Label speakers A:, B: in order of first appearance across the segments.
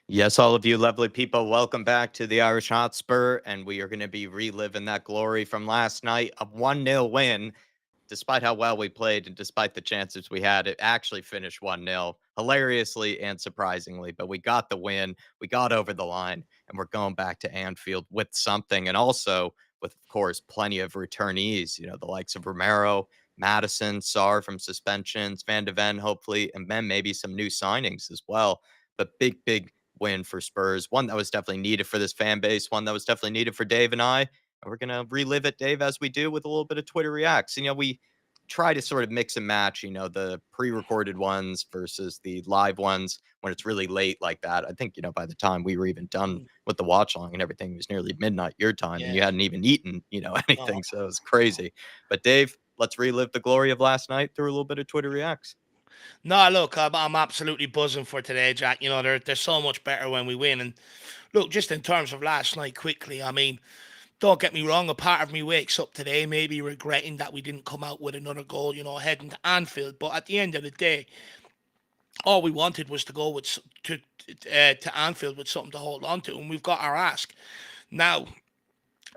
A: Yes, all of you lovely people, welcome back to the Irish Hotspur, and we are going to be reliving that glory from last night. A 1-0 win, despite how well we played and despite the chances we had. It actually finished 1-0, hilariously and surprisingly, but we got the win. We got over the line, and we're going back to Anfield with something, and also with, of course, plenty of returnees, the likes of Romero, Madison, Sarr from suspensions, Van de Ven, hopefully, and then maybe some new signings as well. But big win for Spurs. One that was definitely needed for this fan base, one that was definitely needed for Dave and I. And we're going to relive it, Dave, as we do with a little bit of Twitter Reacts. We try to sort of mix and match, the pre-recorded ones versus the live ones when it's really late like that. I think, by the time we were even done
B: Mm,
A: with the watch long and everything, it was nearly midnight your time and
B: yeah.
A: you hadn't even eaten,
B: No,
A: anything. So it was
B: no.
A: crazy. But Dave, let's relive the glory of last night through a little bit of Twitter Reacts.
B: No, look, I'm absolutely buzzing for today, Jack. They're so much better when we win. And look, just in terms of last night, quickly, I mean, don't get me wrong, a part of me wakes up today maybe regretting that we didn't come out with another goal, heading to Anfield. But at the end of the day, all we wanted was to go to Anfield with something to hold on to, and we've got our ask. Now,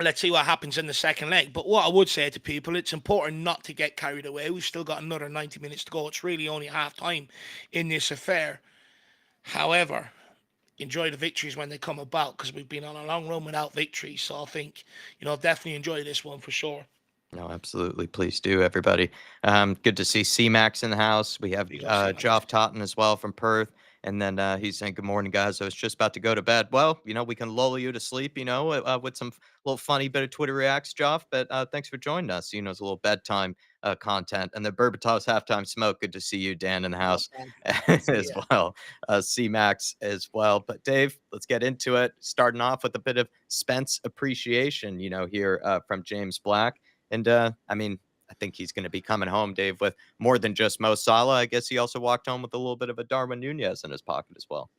B: let's see what happens in the second leg. But what I would say to people, it's important not to get carried away. We've still got another 90 minutes to go. It's really only half time in this affair. However, enjoy the victories when they come about because we've been on a long run without victories. So I think, definitely enjoy this one for sure.
A: No, absolutely. Please do, everybody. Good to see C-Max in the house. We have
B: Big up, see Max.
A: Joff Totten as well from Perth. And then he's saying, good morning, guys. I was just about to go to bed. Well, we can lull you to sleep, with some little funny bit of Twitter reacts, Joff. But thanks for joining us. It's a little bedtime content. And the Berbatov's halftime smoke. Good to see you, Dan, in the
B: Big up,
A: house
B: man. See
A: as
B: ya.
A: well. C-Max as well. But Dave, let's get into it. Starting off with a bit of Spence appreciation, here from James Black. And I mean, I think he's going to be coming home, Dave, with more than just Mo Salah. I guess he also walked home with a little bit of a Darwin Nunez in his pocket as well.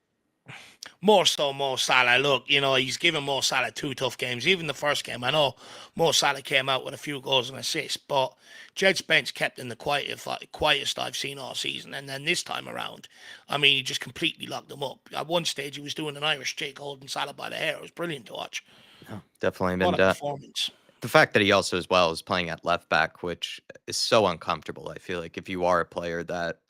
B: More so Mo Salah. Look, he's given Mo Salah two tough games. Even the first game, I know Mo Salah came out with a few goals and assists, but Jed Spence kept in the quietest I've seen all season. And then this time around, I mean, he just completely locked them up. At one stage, he was doing an Irish jig holding Salah by the hair. It was brilliant to watch.
A: No, definitely.
B: What
A: And
B: a performance.
A: the fact that he also, as well, is playing at left back, which is so uncomfortable. I feel like if you are a player that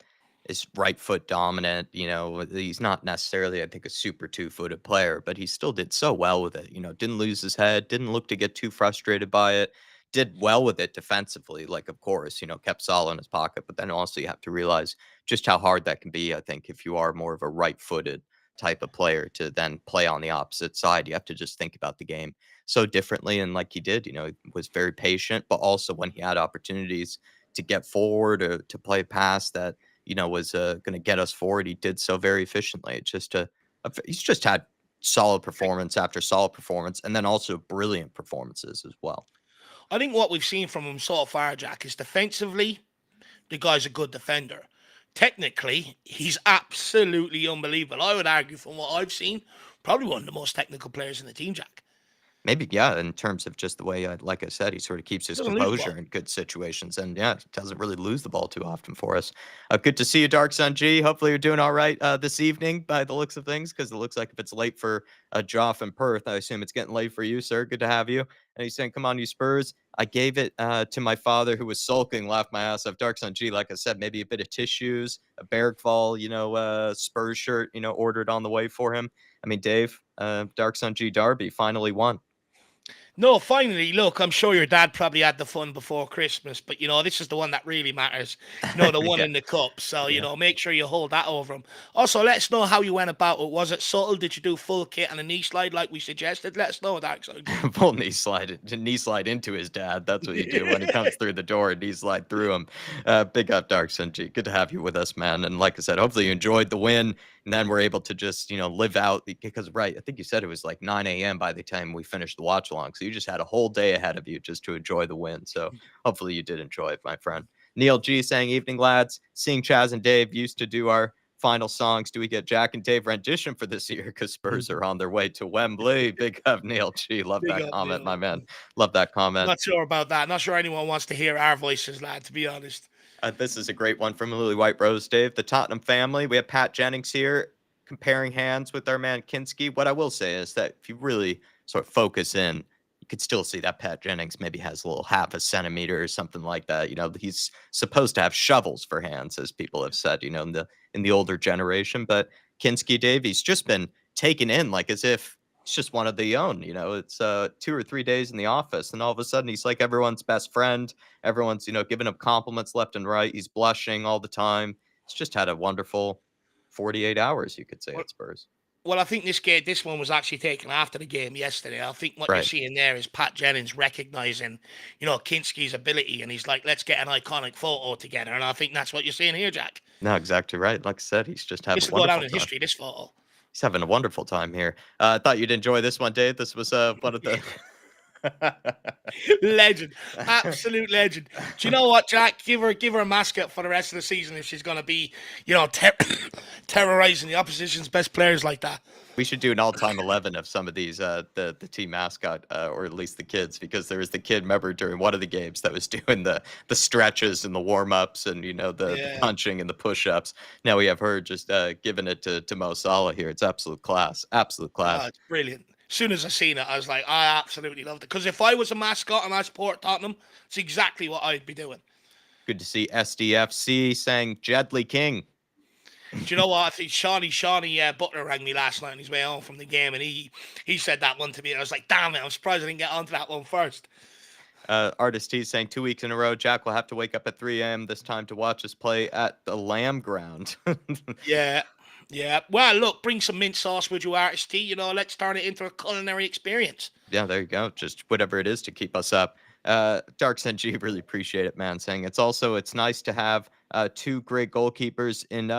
A: is right foot dominant, he's not necessarily, I think, a super 2-footed player, but he still did so well with it. Didn't lose his head, didn't look to get too frustrated by it, did well with it defensively. Like, of course, kept Salah in his pocket, but then also you have to realize just how hard that can be. I think if you are more of a right footed type of player to then play on the opposite side, you have to just think about the game so differently. And like he did, he was very patient, but also when he had opportunities to get forward or to play past that, was going to get us forward, he did so very efficiently. It's just he's just had solid performance after solid performance, and then also brilliant performances as well.
B: I think what we've seen from him so far, Jack, is defensively, the guy's a good defender. Technically, he's absolutely unbelievable. I would argue, from what I've seen, probably one of the most technical players in the team, Jack.
A: Maybe, yeah, in terms of just the way, like I said, he sort of keeps his
B: Doesn't lose the ball.
A: composure in good situations, and yeah, doesn't really lose the ball too often for us. Good to see you, Dark Sun G. Hopefully, you're doing all right this evening by the looks of things, because it looks like if it's late for Joff and Perth, I assume it's getting late for you, sir. Good to have you. And he's saying, "Come on, you Spurs." I gave it to my father, who was sulking, laughed my ass off. Dark Sun G, like I said, maybe a bit of tissues, a Bergval, Spurs shirt, ordered on the way for him. I mean, Dave, Dark Sun G Derby finally won.
B: No, finally, look, I'm sure your dad probably had the fun before Christmas, but this is the one that really matters. The one
A: Yeah.
B: in the cup. So,
A: Yeah.
B: make sure you hold that over him. Also, let us know how you went about it. Was it subtle? Did you do full kit and a knee slide like we suggested? Let us know, Dark Side.
A: Full knee slide into his dad. That's what you do when he comes through the door. Knee slide through him. Big up, Dark Sunji. Good to have you with us, man. And like I said, hopefully you enjoyed the win, and then we're able to just live out because right. I think you said it was like 9 a.m. by the time we finished the watch along. So you just had a whole day ahead of you just to enjoy the win. So hopefully you did enjoy it, my friend. Neil G saying, "Evening, lads. Seeing Chaz and Dave used to do our final songs. Do we get Jack and Dave rendition for this year? Because Spurs are on their way to Wembley." Big up, Neil G. Love
B: Big
A: that
B: up,
A: comment,
B: Neil.
A: my man. Love that comment.
B: Not sure about that. Not sure anyone wants to hear our voices, lad, to be honest.
A: This is a great one from Lily White Rose, Dave. The Tottenham family. We have Pat Jennings here. comparing hands with our man Kinsky. What I will say is that if you really sort of focus in, you could still see that Pat Jennings maybe has a little half a centimeter or something like that. He's supposed to have shovels for hands, as people have said, in the older generation. But Kinsky Dave, he's just been taken in like as if it's just one of the own. It's 2 or 3 days in the office, and all of a sudden he's like everyone's best friend. Everyone's giving him compliments left and right. He's blushing all the time. He's just had a wonderful 48 hours, you could say,
B: Well,
A: at Spurs.
B: well, I think this one was actually taken after the game yesterday. I think what you're
A: Right.
B: seeing there is Pat Jennings recognizing, Kinsky's ability, and he's like, let's get an iconic photo together. And I think that's what you're seeing here, Jack.
A: No, exactly right. Like I said, he's just having
B: This
A: a
B: will go down
A: wonderful
B: in
A: time.
B: history, this photo.
A: He's having a wonderful time here. I thought you'd enjoy this one, Dave. This was one of the
B: Legend, absolute legend. Do you know what, Jack? Give her a mascot for the rest of the season if she's going to be, terrorizing the opposition's best players like that.
A: We should do an all-time 11 of some of these, the team mascot, or at least the kids, because there was the kid, remember, during one of the games that was doing the stretches and the warm-ups and, the punching and the push-ups. Now we have her just giving it to Mo Salah here. It's absolute class. Absolute class.
B: Oh, it's brilliant. As soon as I seen it, I was like, I absolutely loved it. Because if I was a mascot and I support Tottenham, it's exactly what I'd be doing.
A: Good to see SDFC saying Jedley King.
B: Do you know what? I think Shawnee Butler rang me last night on his way home from the game, and he said that one to me. And I was like, damn it, I'm surprised I didn't get onto that one first.
A: Artist T saying 2 weeks in a row, Jack will have to wake up at 3 a.m. this time to watch us play at the Lamb Ground.
B: Yeah. Well, look, bring some mint sauce with you, Artist T. Let's turn it into a culinary experience.
A: Yeah, there you go. Just whatever it is to keep us up. Dark G, really appreciate it, man. Saying it's nice to have two great goalkeepers in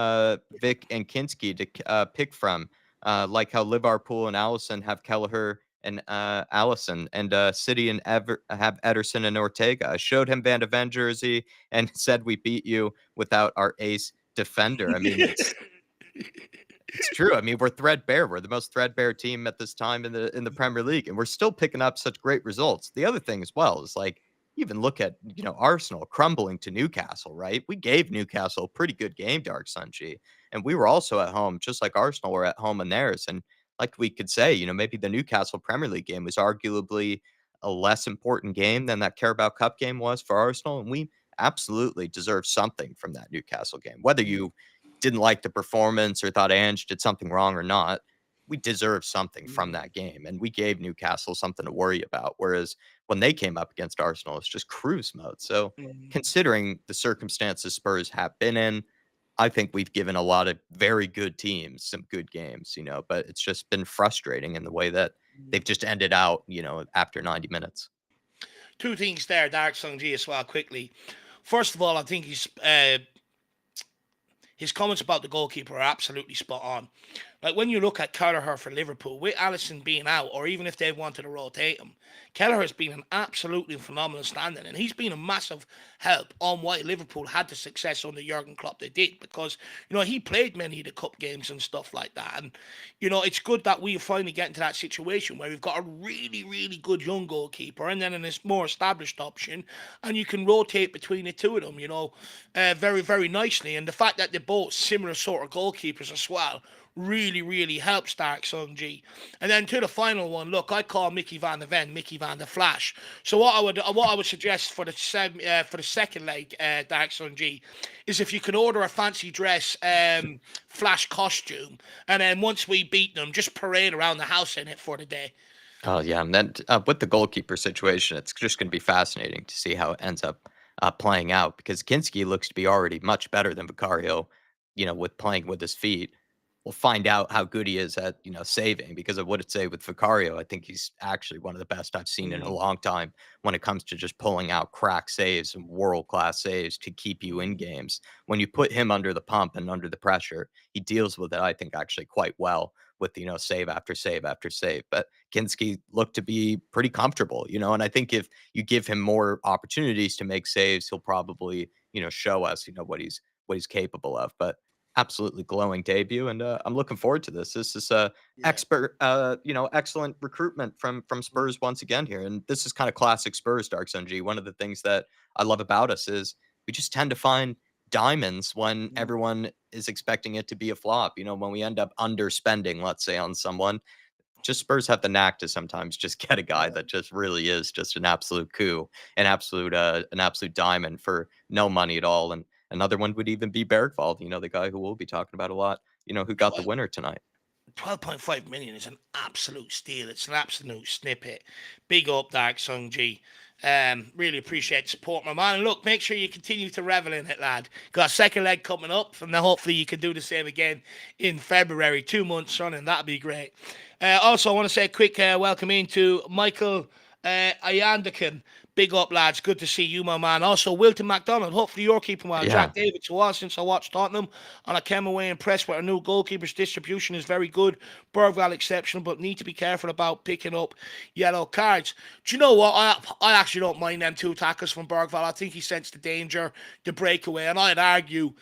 A: Vic and Kinsky to pick from. Like how Liverpool and Allison have Kelleher and Allison, and City and have Ederson and Ortega. I showed him Van de Ven jersey and said we beat you without our ace defender. I mean, it's true. I mean, we're threadbare. We're the most threadbare team at this time in the Premier League, and we're still picking up such great results. The other thing as well is like even look at Arsenal crumbling to Newcastle, right? We gave Newcastle a pretty good game, Dark Sun G, and we were also at home, just like Arsenal were at home in theirs. And like we could say, maybe the Newcastle Premier League game was arguably a less important game than that Carabao Cup game was for Arsenal, and we absolutely deserve something from that Newcastle game, whether you didn't like the performance or thought Ange did something wrong or not. We deserve something from that game, and we gave Newcastle something to worry about. Whereas when they came up against Arsenal, it's just cruise mode. So, considering the circumstances Spurs have been in, I think we've given a lot of very good teams some good games, but it's just been frustrating in the way that they've just ended out, after 90 minutes.
B: Two things there, Dark Sun G, as well, quickly. First of all, I think his comments about the goalkeeper are absolutely spot on. Like when you look at Kelleher for Liverpool, with Alisson being out, or even if they wanted to rotate him, Kelleher has been an absolutely phenomenal stand-in, and he's been a massive help on why Liverpool had the success under Jurgen Klopp they did, because he played many of the cup games and stuff like that, and it's good that we finally get into that situation where we've got a really, really good young goalkeeper, and then in this more established option, and you can rotate between the two of them, very, very nicely. And the fact that they're both similar sort of goalkeepers as well really, really helps Dark Sun G. And then to the final one, look, I call Mickey Van de Ven Mickey Van de Flash. So what I would suggest for the second leg, Dark Sun G, is if you can order a fancy dress Flash costume, and then once we beat them, just parade around the house in it for the day.
A: Oh yeah, and then with the goalkeeper situation, it's just going to be fascinating to see how it ends up playing out, because Kinsky looks to be already much better than Vicario, with playing with his feet. We'll find out how good he is at, saving, because of what it say with Vicario. I think he's actually one of the best I've seen in a long time when it comes to just pulling out crack saves and world-class saves to keep you in games. When you put him under the pump and under the pressure, he deals with it, I think, actually quite well with, save after save after save. But Kinsky looked to be pretty comfortable, and I think if you give him more opportunities to make saves, he'll probably, show us, what he's capable of. But absolutely glowing debut, and I'm looking forward to this. This is excellent recruitment from Spurs once again here, and this is kind of classic Spurs, Dark Sun G. One of the things that I love about us is we just tend to find diamonds when
B: Mm.
A: everyone is expecting it to be a flop. When we end up underspending, let's say, on someone, just Spurs have the knack to sometimes just get a guy
B: Yeah.
A: that just really is just an absolute coup, an absolute diamond for no money at all. And another one would even be Bergvald, the guy who we'll be talking about a lot, who got the
B: 12,
A: winner tonight.
B: 12.5 million is an absolute steal. It's an absolute snippet. Big up, Dark Sung G. Really appreciate the support, my man. And look, make sure you continue to revel in it, lad. Got a second leg coming up, and then hopefully you can do the same again in February. 2 months running, that'd be great. Also, I want to say a quick welcome in to Michael Ayandakin. Big up, lads. Good to see you, my man. Also, Wilton McDonald. Hopefully, you're keeping well.
A: Yeah.
B: Jack David's a while since I watched Tottenham, and I came away impressed with our new goalkeeper's distribution is very good. Bergvall exceptional, but need to be careful about picking up yellow cards. Do you know what? I actually don't mind them 2 tackles from Bergvall. I think he sensed the danger, the breakaway, and I'd argue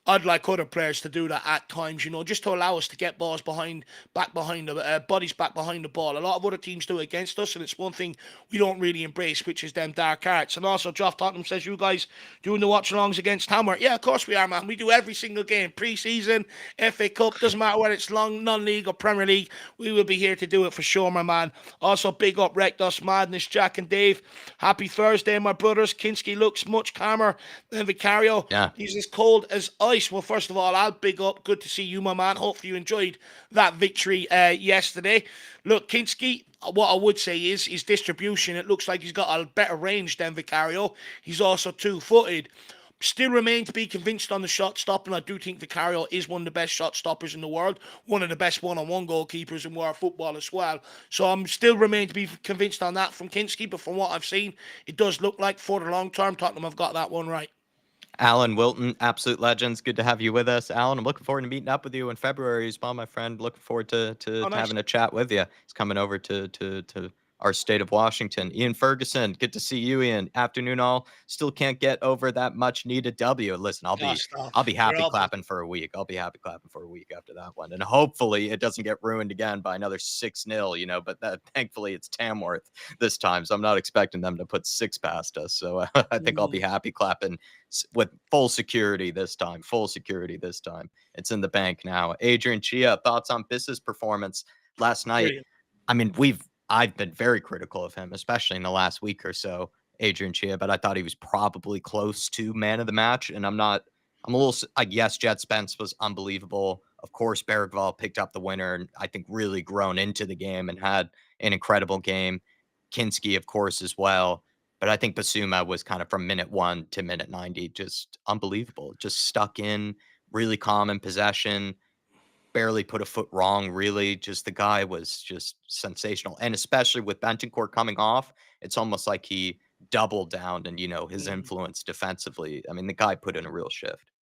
B: I'd like other players to do that at times, just to allow us to get balls back behind the bodies back behind the ball. A lot of other teams do it against us, and it's one thing we don't really embrace, which is them dark arts. And also, Geoff Tottenham says, you guys doing the watch-alongs against Hammer? Yeah, of course we are, man. We do every single game, pre-season, FA Cup, doesn't matter whether it's long, non-league or Premier League. We will be here to do it for sure, my man. Also, big up Rectus Madness, Jack and Dave. Happy Thursday, my brothers. Kinsky looks much calmer than Vicario.
A: Yeah.
B: He's as cold as ice. Well, first of all, I'll big up. Good to see you, my man. Hopefully you enjoyed that victory yesterday. Look, Kinsky, what I would say is his distribution. It looks like he's got a better range than Vicario. He's also 2-footed. Still remain to be convinced on the shot stopping. I do think Vicario is one of the best shot stoppers in the world, one of the best one-on-one goalkeepers in world football as well. So I'm still remain to be convinced on that from Kinsky, but from what I've seen, it does look like for the long term, Tottenham have got that one right.
A: Alan Wilton, absolute legends. Good to have you with us, Alan. I'm looking forward to meeting up with you in February as well, my friend. Looking forward to
B: Oh, nice.
A: having a chat with you. He's coming over to our state of Washington. Ian Ferguson, good to see you, Ian. Afternoon, all. Still can't get over that much needed W. Listen, I'll
B: Oh,
A: be
B: stop.
A: I'll be
B: You're
A: happy
B: awful.
A: clapping for a week. I'll be happy clapping for a week after that one, and hopefully it doesn't get ruined again by another 6-0. But thankfully it's Tamworth this time, so I'm not expecting them to put 6 past us. So I think I'll be happy clapping with full security this time. Full security this time. It's in the bank now. Adrian Chia, thoughts on Biss's performance last night?
B: Brilliant.
A: I mean, I've been very critical of him, especially in the last week or so, Adrian Chia, but I thought he was probably close to man of the match. And I'm a little, yes, Jet Spence was unbelievable. Of course, Bergvall picked up the winner and I think really grown into the game and had an incredible game. Kinsky, of course, as well. But I think Bissouma was kind of from minute 1 to minute 90, just unbelievable. Just stuck in, really calm in possession, barely put a foot wrong, really. Just the guy was just sensational. And especially with Bentancur coming off, it's almost like he doubled down and, his
B: Mm.
A: influence defensively. I mean, the guy put in a real shift.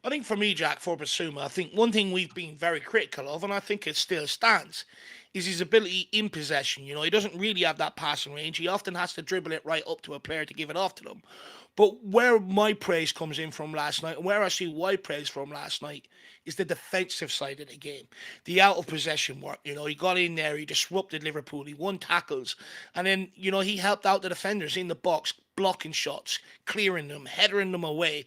B: I think for me, Jack, for Basuma, I think one thing we've been very critical of, and I think it still stands, is his ability in possession. He doesn't really have that passing range. He often has to dribble it right up to a player to give it off to them. But where my praise comes in from last night, and where I see why praise from last night, is the defensive side of the game. The out of possession work. He got in there, he disrupted Liverpool, he won tackles, and then, he helped out the defenders in the box, blocking shots, clearing them, headering them away.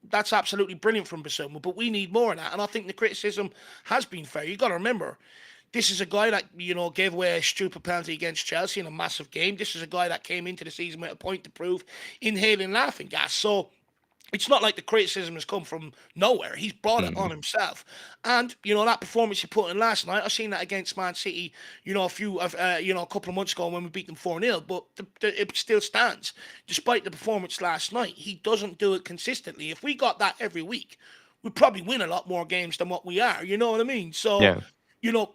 B: That's absolutely brilliant from Bissouma, but we need more of that. And I think the criticism has been fair. You got to remember, this is a guy that, gave away a stupid penalty against Chelsea in a massive game. This is a guy that came into the season with a point to prove, inhaling laughing gas. So it's not like the criticism has come from nowhere. He's brought it on
A: Mhm.
B: himself. And, that performance he put in last night, I seen that against Man City, a couple of months ago when we beat them 4-0, but it still stands. Despite the performance last night, he doesn't do it consistently. If we got that every week, we'd probably win a lot more games than what we are. You know what I mean? So,
A: Yeah.
B: you know,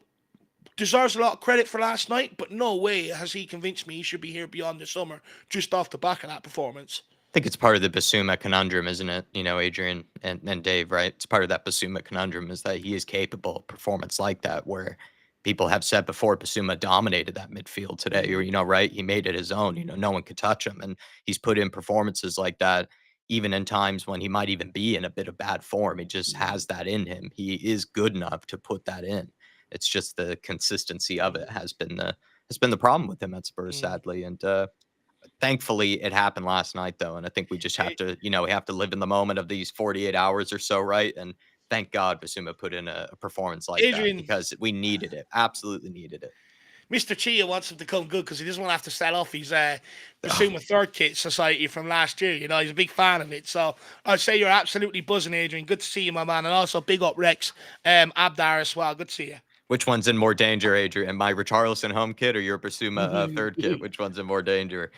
B: deserves a lot of credit for last night, but no way has he convinced me he should be here beyond the summer just off the back of that performance.
A: Think it's part of the Basuma conundrum, isn't it? Adrian and Dave, right? It's part of that Basuma conundrum is that he is capable of performance like that, where people have said before Basuma dominated that midfield today, or,
B: Mm,
A: right? He made it his own, no one could touch him. And he's put in performances like that, even in times when he might even be in a bit of bad form. He just
B: mm,
A: has that in him. He is good enough to put that in. It's just the consistency of it has been the problem with him at Spurs,
B: mm.
A: sadly. And Thankfully, it happened last night, though, and I think we just have to, we have to live in the moment of these 48 hours or so, right? And thank God Bissouma put in a performance like that
B: Adrian,
A: because we needed it, absolutely needed it.
B: Mr. Chia wants him to come good because he doesn't want to have to sell off his
A: Oh,
B: Basuma Third Kit Society from last year. You know, he's a big fan of it. So I'd say you're absolutely buzzing, Adrian. Good to see you, my man. And also big up Rex Abdar as well. Good to see you.
A: which one's in more danger, Adrian? My Richarlison home kit or your Basuma third kit? Which one's in more danger?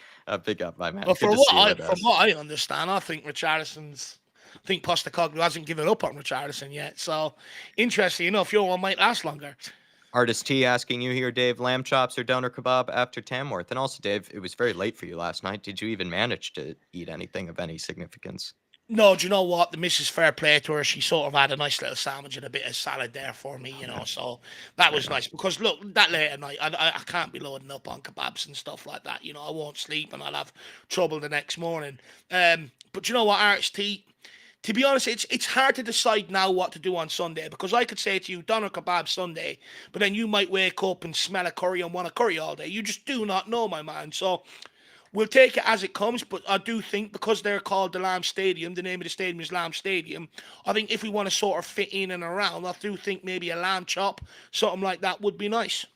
A: Pick up, my man.
B: Well,
A: Good to see you with
B: from
A: us.
B: what I understand, I think Richarlison's. I think Postecoglou hasn't given up on Richarlison yet. So interesting enough, your one might last longer.
A: Artist T asking you here, Dave, lamb chops or doner kebab after Tamworth? And also, Dave, it was very late for you last night. Did you even manage to eat anything of any significance?
B: No, do you know what? The Mrs. Fair Play to her, she sort of had a nice little sandwich and a bit of salad there for me, you know. So that
A: Fair
B: was
A: enough.
B: nice because look, that late at night, I can't be loading up on kebabs and stuff like that. You know, I won't sleep and I'll have trouble the next morning. But you know what, RXT? To be honest, it's hard to decide now what to do on Sunday because I could say to you, doner kebab Sunday, but then you might wake up and smell a curry and want a curry all day. You just do not know, my man. So we'll take it as it comes, but I do think because they're called the Lamb Stadium, the name of the stadium is Lamb Stadium. I think if we want to sort of fit in and around, I do think maybe a lamb chop, something like that, would be nice.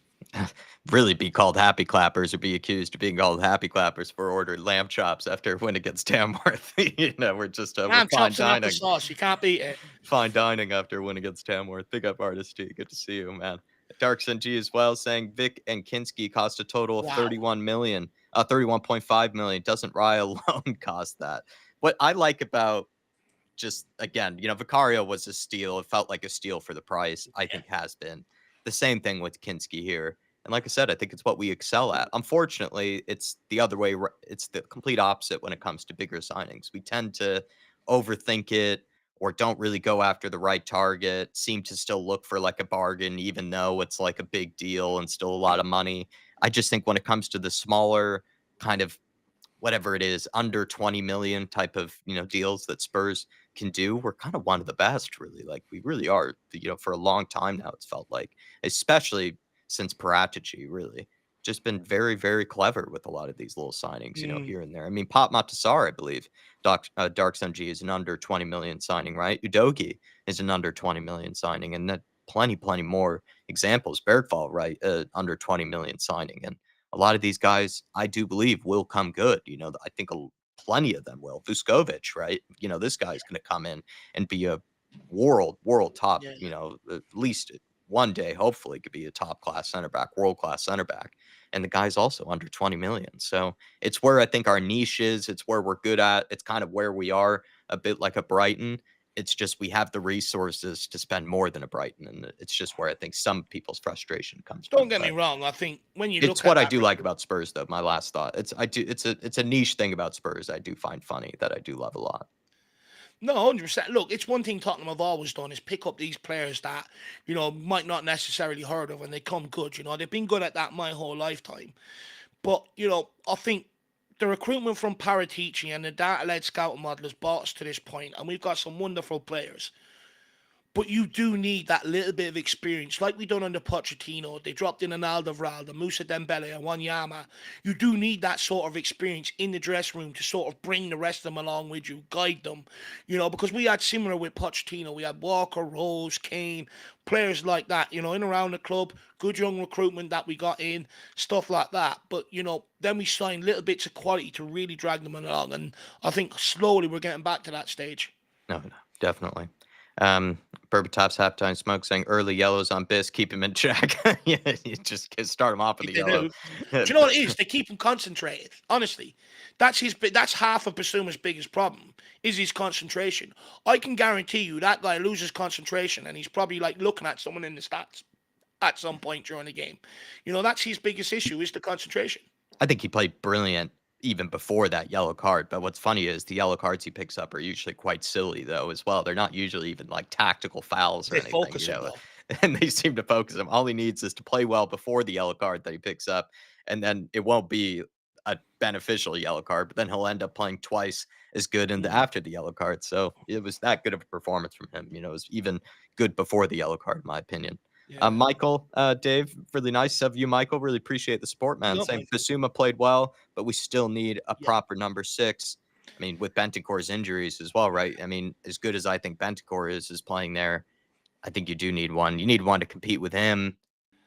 A: Really be called happy clappers or be accused of being called happy clappers for ordering lamb chops after a win against Tamworth. We're just we're
B: Lamb
A: fine
B: chops and
A: dining.
B: applesauce, you can't beat it.
A: Fine dining after a win against Tamworth. Big up artistry. Good to see you, man. Darks NG as well saying Vic and Kinsky cost a total of
B: Wow.
A: 31 million, 31.5 million. Doesn't Rye alone cost that? What I like about just again, Vicario was a steal. It felt like a steal for the price. I
B: Yeah.
A: think has been the same thing with Kinsky here. And like I said, I think it's what we excel at. Unfortunately, it's the other way. It's the complete opposite when it comes to bigger signings. We tend to overthink it or don't really go after the right target, seem to still look for like a bargain, even though it's like a big deal and still a lot of money. I just think when it comes to the smaller kind of whatever it is, under 20 million type of, deals that Spurs can do, we're kind of one of the best, really. Like we really are, for a long time now, it's felt like, especially since Paratici, really. Just been very, very clever with a lot of these little signings,
B: Mm,
A: here and there. I mean, Pop Matasar, I believe, Darks MG is an under 20 million signing, right? Udogi is an under 20 million signing, and then plenty, plenty more examples. Bergvall, right? Under 20 million signing. And a lot of these guys, I do believe, will come good. I think plenty of them will. Vuskovic, right? This guy's going to come in and be a world top.
B: yeah.
A: At least one day, hopefully, could be a top class center back, world class center back. And the guy's also under 20 million. So it's where I think our niche is. It's where we're good at. It's kind of where we are, a bit like a Brighton. It's just we have the resources to spend more than a Brighton, and it's just where I think some people's frustration comes
B: Don't
A: from.
B: get me
A: But
B: wrong. I think when you
A: it's
B: look at
A: what I
B: that,
A: do like about Spurs, though. My last thought. It's a niche thing about Spurs I do find funny that I do love a lot.
B: no, 100%. Look, it's one thing Tottenham have always done is pick up these players that, might not necessarily heard of and they come good. They've been good at that my whole lifetime. But, I think the recruitment from Paratici and the data-led scouting model has brought us to this point, and we've got some wonderful players. But you do need that little bit of experience, like we done under Pochettino. They dropped in an Alderweireld, Musa Dembele, and Wanyama. You do need that sort of experience in the dressing room to sort of bring the rest of them along with you, guide them. Because we had similar with Pochettino. We had Walker, Rose, Kane, players like that. In and around the club, good young recruitment that we got in, stuff like that. But then we signed little bits of quality to really drag them along, and I think slowly we're getting back to that stage.
A: No, definitely. Berbatov's halftime smoke saying early yellows on Biss, keep him in check. Yeah, you just start him off with
B: If
A: a
B: they
A: yellow.
B: do. Do you know what it is? They keep him concentrated. Honestly, that's half of Bissouma's biggest problem is his concentration. I can guarantee you that guy loses concentration and he's probably like looking at someone in the stats at some point during the game. That's his biggest issue is the concentration.
A: I think he played brilliant even before that yellow card. But what's funny is the yellow cards he picks up are usually quite silly, though, as well. They're not usually even like tactical fouls or
B: They
A: anything,
B: focus him though.
A: and they seem to focus him. All he needs is to play well before the yellow card that he picks up, and then it won't be a beneficial yellow card, but then he'll end up playing twice as good in the
B: Mm.
A: after the yellow card. So it was that good of a performance from him. It was even good before the yellow card, in my opinion.
B: Yeah.
A: Michael, Dave, really nice of you, Michael. Really appreciate the sport, man.
B: Not
A: Saying
B: my fault.
A: Bissouma played well, but we still need a
B: Yeah.
A: proper number 6. I mean, with Bentancur's injuries as well, right? I mean, as good as I think Bentancur is playing there, I think you do need one. You need one to compete with him.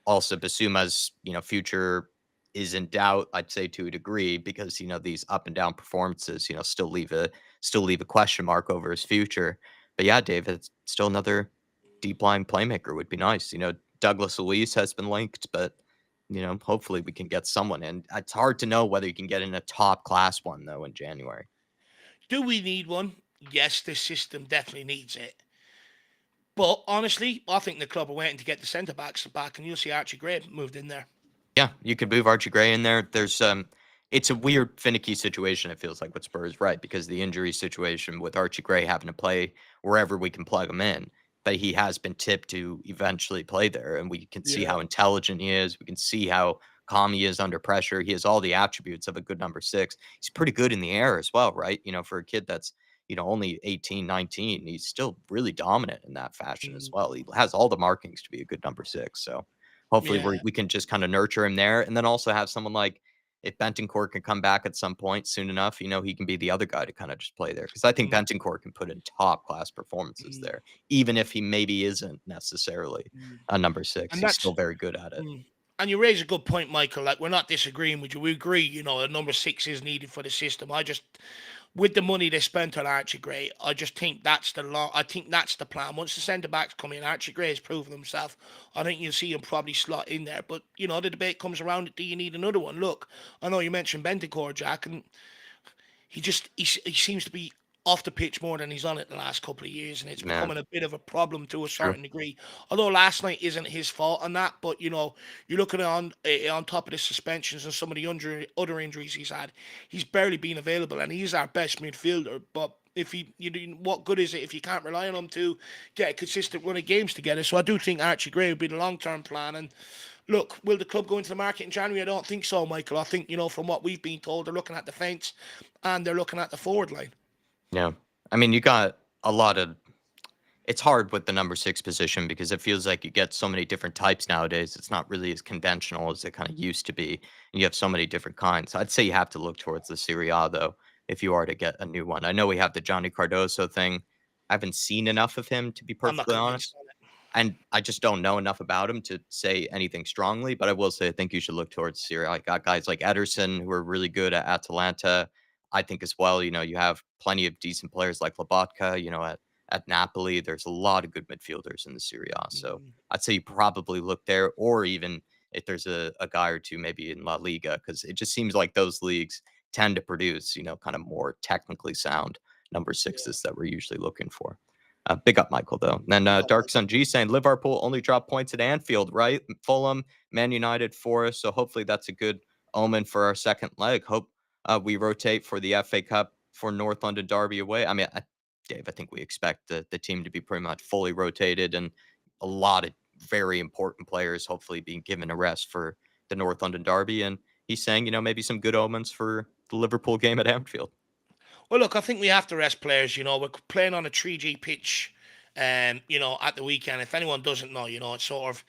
A: Also, Bissouma's, future is in doubt, I'd say to a degree, because, these up and down performances, still leave a question mark over his future. But yeah, Dave, it's still another deep line playmaker would be nice. Douglas Luiz has been linked, but hopefully we can get someone in. It's hard to know whether you can get in a top class one though in January.
B: Do we need one? Yes, this system definitely needs it. But honestly, I think the club are waiting to get the centre backs back, and you'll see Archie Gray moved in there.
A: Yeah, you could move Archie Gray in there. It's a weird, finicky situation. It feels like with Spurs, right? Because the injury situation with Archie Gray having to play wherever we can plug him in, but he has been tipped to eventually play there, and we can see
B: Yeah.
A: how intelligent he is. We can see how calm he is under pressure. He has all the attributes of a good number 6. He's pretty good in the air as well, right? For a kid that's only 18, 19, he's still really dominant in that fashion as
B: Mm,
A: well. He has all the markings to be a good number 6. So hopefully
B: yeah.
A: we can just kind of nurture him there, and then also have someone like if Bentancur can come back at some point soon enough, he can be the other guy to kind of just play there. Because I think
B: Mm,
A: Bentancur can put in top class performances
B: mm,
A: there, even if he maybe isn't necessarily
B: mm.
A: a number 6.
B: And
A: He's
B: that's
A: still very good at it.
B: mm. And you raise a good point, Michael. Like, we're not disagreeing with you. We agree, a number 6 is needed for the system. I just, with the money they spent on Archie Gray, I just think I think that's the plan. Once the centre backs come in, Archie Gray has proven himself. I think you'll see him probably slot in there. But the debate comes around: do you need another one? Look, I know you mentioned Bentancur, Jack, and he seems to be off the pitch more than he's on it the last couple of years, and it's
A: Yeah,
B: becoming a bit of a problem to a
A: it's true.
B: certain degree. Although last night isn't his fault on that, but you're looking on top of the suspensions and some of the other injuries he's had. He's barely been available, and he's our best midfielder. But if what good is it if you can't rely on him to get a consistent run of games together? So I do think Archie Gray would be the long-term plan. And look, will the club go into the market in January? I don't think so, Michael. I think, from what we've been told, they're looking at defence and they're looking at the forward line.
A: Yeah. I mean, you got a lot of it's hard with the number 6 position because it feels like you get so many different types nowadays. It's not really as conventional as it kind of used to be. And you have so many different kinds. I'd say you have to look towards the Serie A, though, if you are to get a new one. I know we have the Johnny Cardoso thing. I haven't seen enough of him, to be
B: I'm not
A: perfectly
B: convinced
A: honest.
B: on it.
A: And I just don't know enough about him to say anything strongly, but I will say I think you should look towards Syria. I got guys like Ederson who are really good at Atalanta. I think as well, you have plenty of decent players like Lobotka, at Napoli. There's a lot of good midfielders in the Serie A. So
B: Mm,
A: I'd say you probably look there, or even if there's a guy or two maybe in La Liga, because it just seems like those leagues tend to produce, kind of more technically sound number
B: yeah.
A: 6s that we're usually looking for. Big up, Michael, though. And then
B: No,
A: Dark Sun G saying Liverpool only dropped points at Anfield, right? Fulham, Man United, Forest. So hopefully that's a good omen for our second leg. Hope we rotate for the FA Cup for North London Derby away. I mean, Dave, I think we expect the team to be pretty much fully rotated and a lot of very important players hopefully being given a rest for the North London Derby. And he's saying, maybe some good omens for the Liverpool game at Anfield.
B: Well, look, I think we have to rest players. We're playing on a 3G pitch, at the weekend. If anyone doesn't know, it's sort of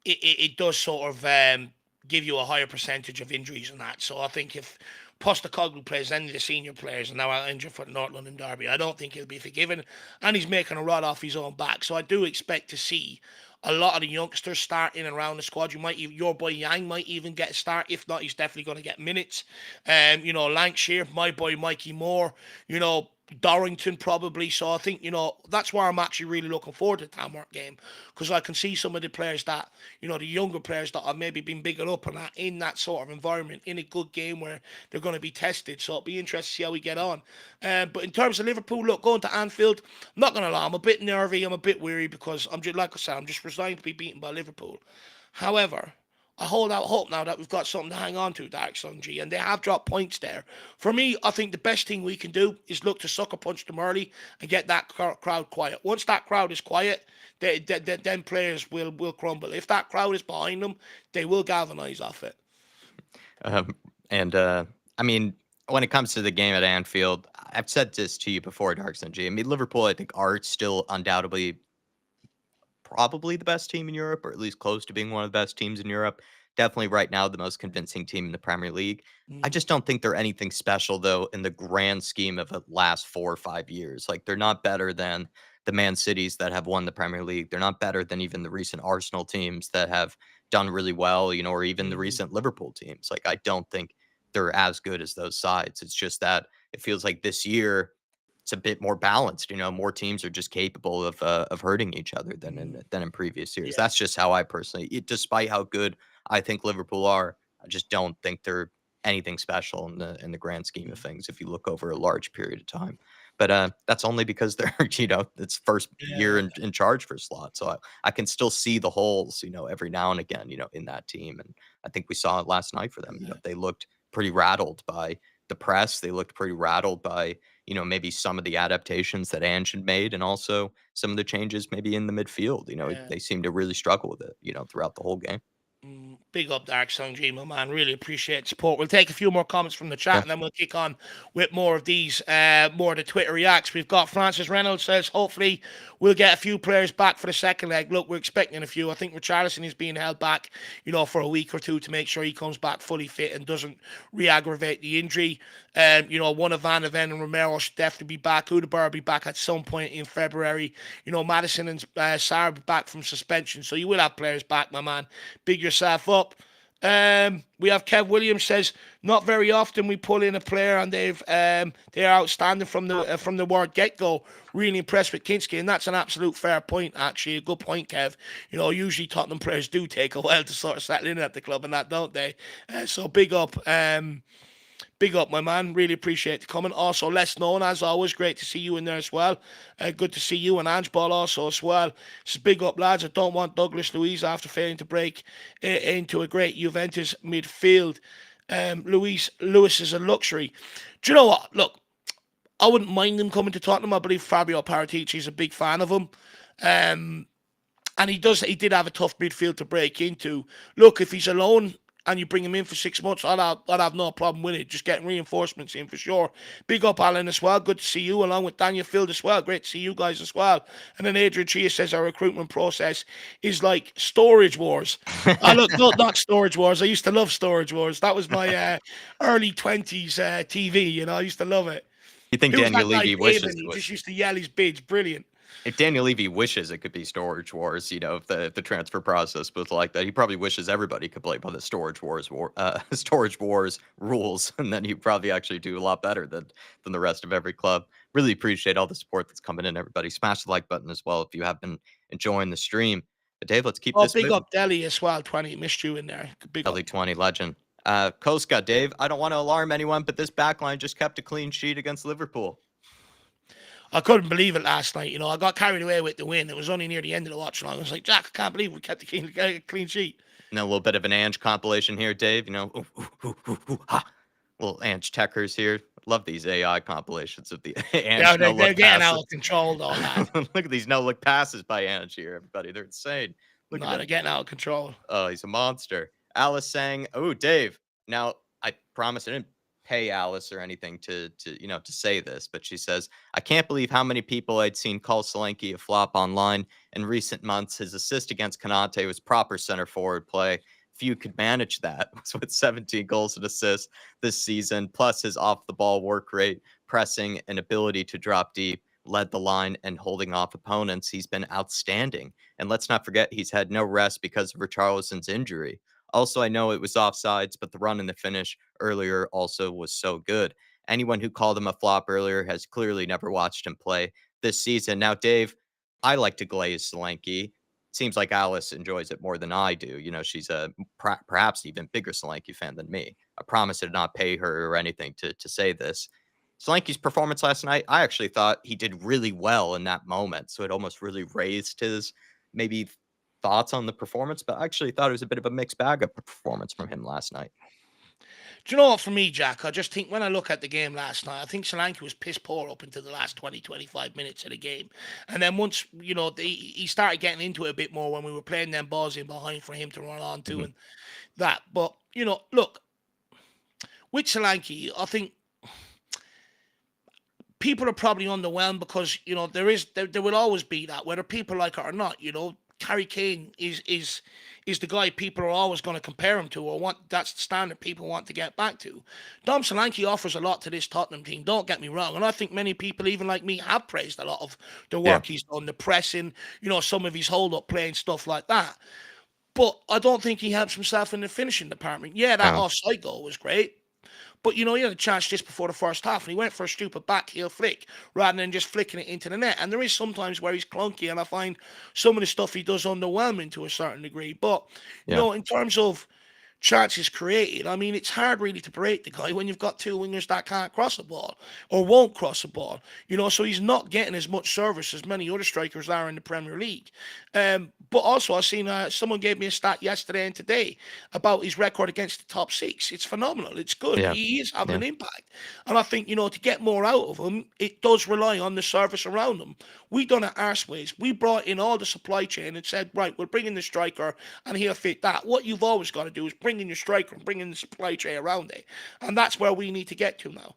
B: it does sort of give you a higher percentage of injuries and that. So I think if Postecoglou plays any of the senior players and now out injured for the North London Derby, I don't think he'll be forgiven. And he's making a rod off his own back. So I do expect to see a lot of the youngsters start in and around the squad. Your boy Yang might even get a start. If not, he's definitely going to get minutes. Lancashire, my boy Mikey Moore, Dorrington probably. So I think, that's why I'm actually really looking forward to the Tamworth game, because I can see some of the players that, the younger players that have maybe been bigger up and that in that sort of environment in a good game where they're going to be tested. So it'll be interesting to see how we get on. But in terms of Liverpool, look, going to Anfield, I'm not going to lie, I'm a bit nervy, I'm a bit weary because I'm just, like I said, I'm just resigned to be beaten by Liverpool. However, I hold out hope now that we've got something to hang on to, Dark Sun G, and they have dropped points there. For me, I think the best thing we can do is look to sucker punch them early and get that crowd quiet. Once that crowd is quiet, then players will crumble. If that crowd is behind them, they will galvanise off it.
A: And I mean, when it comes to the game at Anfield, I've said this to you before, Dark Sun G. I mean, Liverpool, I think, are still undoubtedly probably the best team in Europe, or at least close to being one of the best teams in Europe. Definitely right now the most convincing team in the Premier League. I
B: Mm,
A: just don't think they're anything special though in the grand scheme of the last 4 or 5 years. Like they're not better than the Man Cities that have won the Premier League. They're not better than even the recent Arsenal teams that have done really well, or even the
B: mm,
A: recent Liverpool teams. Like I don't think they're as good as those sides. It's just that it feels like this year it's a bit more balanced. More teams are just capable of hurting each other
B: mm.
A: than in previous years.
B: Yeah.
A: That's just how I personally, despite how good I think Liverpool are, I just don't think they're anything special in the grand scheme of
B: Mm.
A: things if you look over a large period of time. But that's only because they're it's first year
B: Yeah.
A: in charge for Slot, so I can still see the holes every now and again in that team, and I think we saw it last night for them.
B: Yeah.
A: They looked pretty rattled by the press. They looked pretty rattled by maybe some of the adaptations that Ange had made, and also some of the changes maybe in the midfield.
B: Yeah.
A: They seem to really struggle with it, throughout the whole game.
B: Big up Dark Sun G, my man. Really appreciate the support. We'll take a few more comments from the chat
A: Yeah.
B: and then we'll kick on with more of these, more of the Twitter reacts. We've got Francis Reynolds says, hopefully we'll get a few players back for the second leg. Look, we're expecting a few. I think Richarlison is being held back, for a week or two to make sure he comes back fully fit and doesn't re-aggravate the injury. One of Van de Ven and Romero should definitely be back. Udebar will be back at some point in February. Madison and Sarr will be back from suspension. So you will have players back, my man. Big yourself up. We have Kev Williams says not very often we pull in a player and they're outstanding from the word get go. Really impressed with Kinsky, and that's an absolute fair point. Actually, a good point, Kev. Usually Tottenham players do take a while to sort of settle in at the club, and that don't they? So big up. Big up, my man. Really appreciate the comment. Also, less known, as always. Great to see you in there as well. Good to see you and Ange Ball also as well. It's big up, lads. I don't want Douglas Luiz after failing to break into a great Juventus midfield. Lewis is a luxury. Do you know what? Look, I wouldn't mind him coming to Tottenham. I believe Fabio Paratici is a big fan of him. And he did have a tough midfield to break into. Look, if he's alone and you bring him in for 6 months, I'd have no problem with it. Just getting reinforcements in for sure. Big up, Alan, as well. Good to see you, along with Daniel Field as well. Great to see you guys as well. And then Adrian Chia says our recruitment process is like Storage Wars. Look, not Storage Wars. I used to love Storage Wars. That was my early 20s TV. I used to love it.
A: You think
B: Who was
A: Daniel
B: that guy,
A: Levy
B: David?
A: wishes
B: He
A: it?
B: just used to yell his bids. Brilliant.
A: If Daniel Levy wishes it could be Storage Wars, if the transfer process was like that, he probably wishes everybody could play by the Storage Wars rules, and then he'd probably actually do a lot better than the rest of every club. Really appreciate all the support that's coming in, everybody. Smash the like button as well if you have been enjoying the stream. But Dave, let's keep
B: Oh,
A: this
B: big
A: moving.
B: up Delhi as well. 20 missed you in there. Big up.
A: LE20 legend. Koska, Dave, I don't want to alarm anyone, but this backline just kept a clean sheet against Liverpool.
B: I couldn't believe it last night. I got carried away with the win. It was only near the end of the watch long. I was like, Jack, I can't believe we kept a clean sheet.
A: A little bit of an Ange compilation here, Dave. Little Ange Techers here. Love these AI compilations of the Ange
B: Yeah,
A: no-look
B: they're getting
A: passes.
B: out of control, though, lad.
A: Look at these no-look passes by Ange here, everybody. They're insane. Look
B: No,
A: at
B: they're
A: them.
B: getting out of control.
A: Oh, he's a monster. Alice saying, "Oh, Dave." Now, I promise I didn't pay Alice or anything to say this, but she says, "I can't believe how many people I'd seen call Solanke a flop online in recent months. His assist against Konate was proper center forward play. Few could manage that." With 17 goals and assists this season, plus his off the ball work rate, pressing, and ability to drop deep, led the line and holding off opponents. He's been outstanding. And let's not forget, he's had no rest because of Richarlison's injury. Also, I know it was offsides, but the run and the finish earlier also was so good. Anyone who called him a flop earlier has clearly never watched him play this season. Now, Dave, I like to glaze Solanke. Seems like Alice enjoys it more than I do. She's a perhaps even bigger Solanke fan than me. I promise to not pay her or anything to say this. Solanke's performance last night, I actually thought he did really well in that moment. So it almost really raised his maybe thoughts on the performance, but I actually thought it was a bit of a mixed bag of performance from him last night.
B: Do you know what, for me, Jack? I just think when I look at the game last night, I think Solanke was piss poor up until the last 20, 25 minutes of the game. And then once, he started getting into it a bit more when we were playing them balls in behind for him to run on to and that. But, look, with Solanke, I think people are probably underwhelmed because, there will always be that, whether people like it or not, Harry Kane is the guy people are always going to compare him to, or want that's the standard people want to get back to. Dom Solanke offers a lot to this Tottenham team. Don't get me wrong, and I think many people, even like me, have praised a lot of the
A: Yeah.
B: work he's done, the pressing, some of his hold up play and stuff like that. But I don't think he helps himself in the finishing department. Yeah, that
A: No.
B: offside goal was great. But he had a chance just before the first half, and he went for a stupid backheel flick rather than just flicking it into the net. And there is sometimes where he's clunky, and I find some of the stuff he does underwhelming to a certain degree. But
A: Yeah.
B: in terms of chances created, I mean, it's hard really to berate the guy when you've got two wingers that can't cross the ball or won't cross the ball. So he's not getting as much service as many other strikers are in the Premier League. But also, I've seen someone gave me a stat yesterday and today about his record against the top six. It's phenomenal. It's good.
A: Yeah.
B: He is having
A: Yeah.
B: an impact. And I think, to get more out of him, it does rely on the service around him. We done it arseways. We brought in all the supply chain and said, right, we'll bring in the striker and he'll fit that. What you've always got to do is bring in your striker and bring in the supply chain around it. And that's where we need to get to now.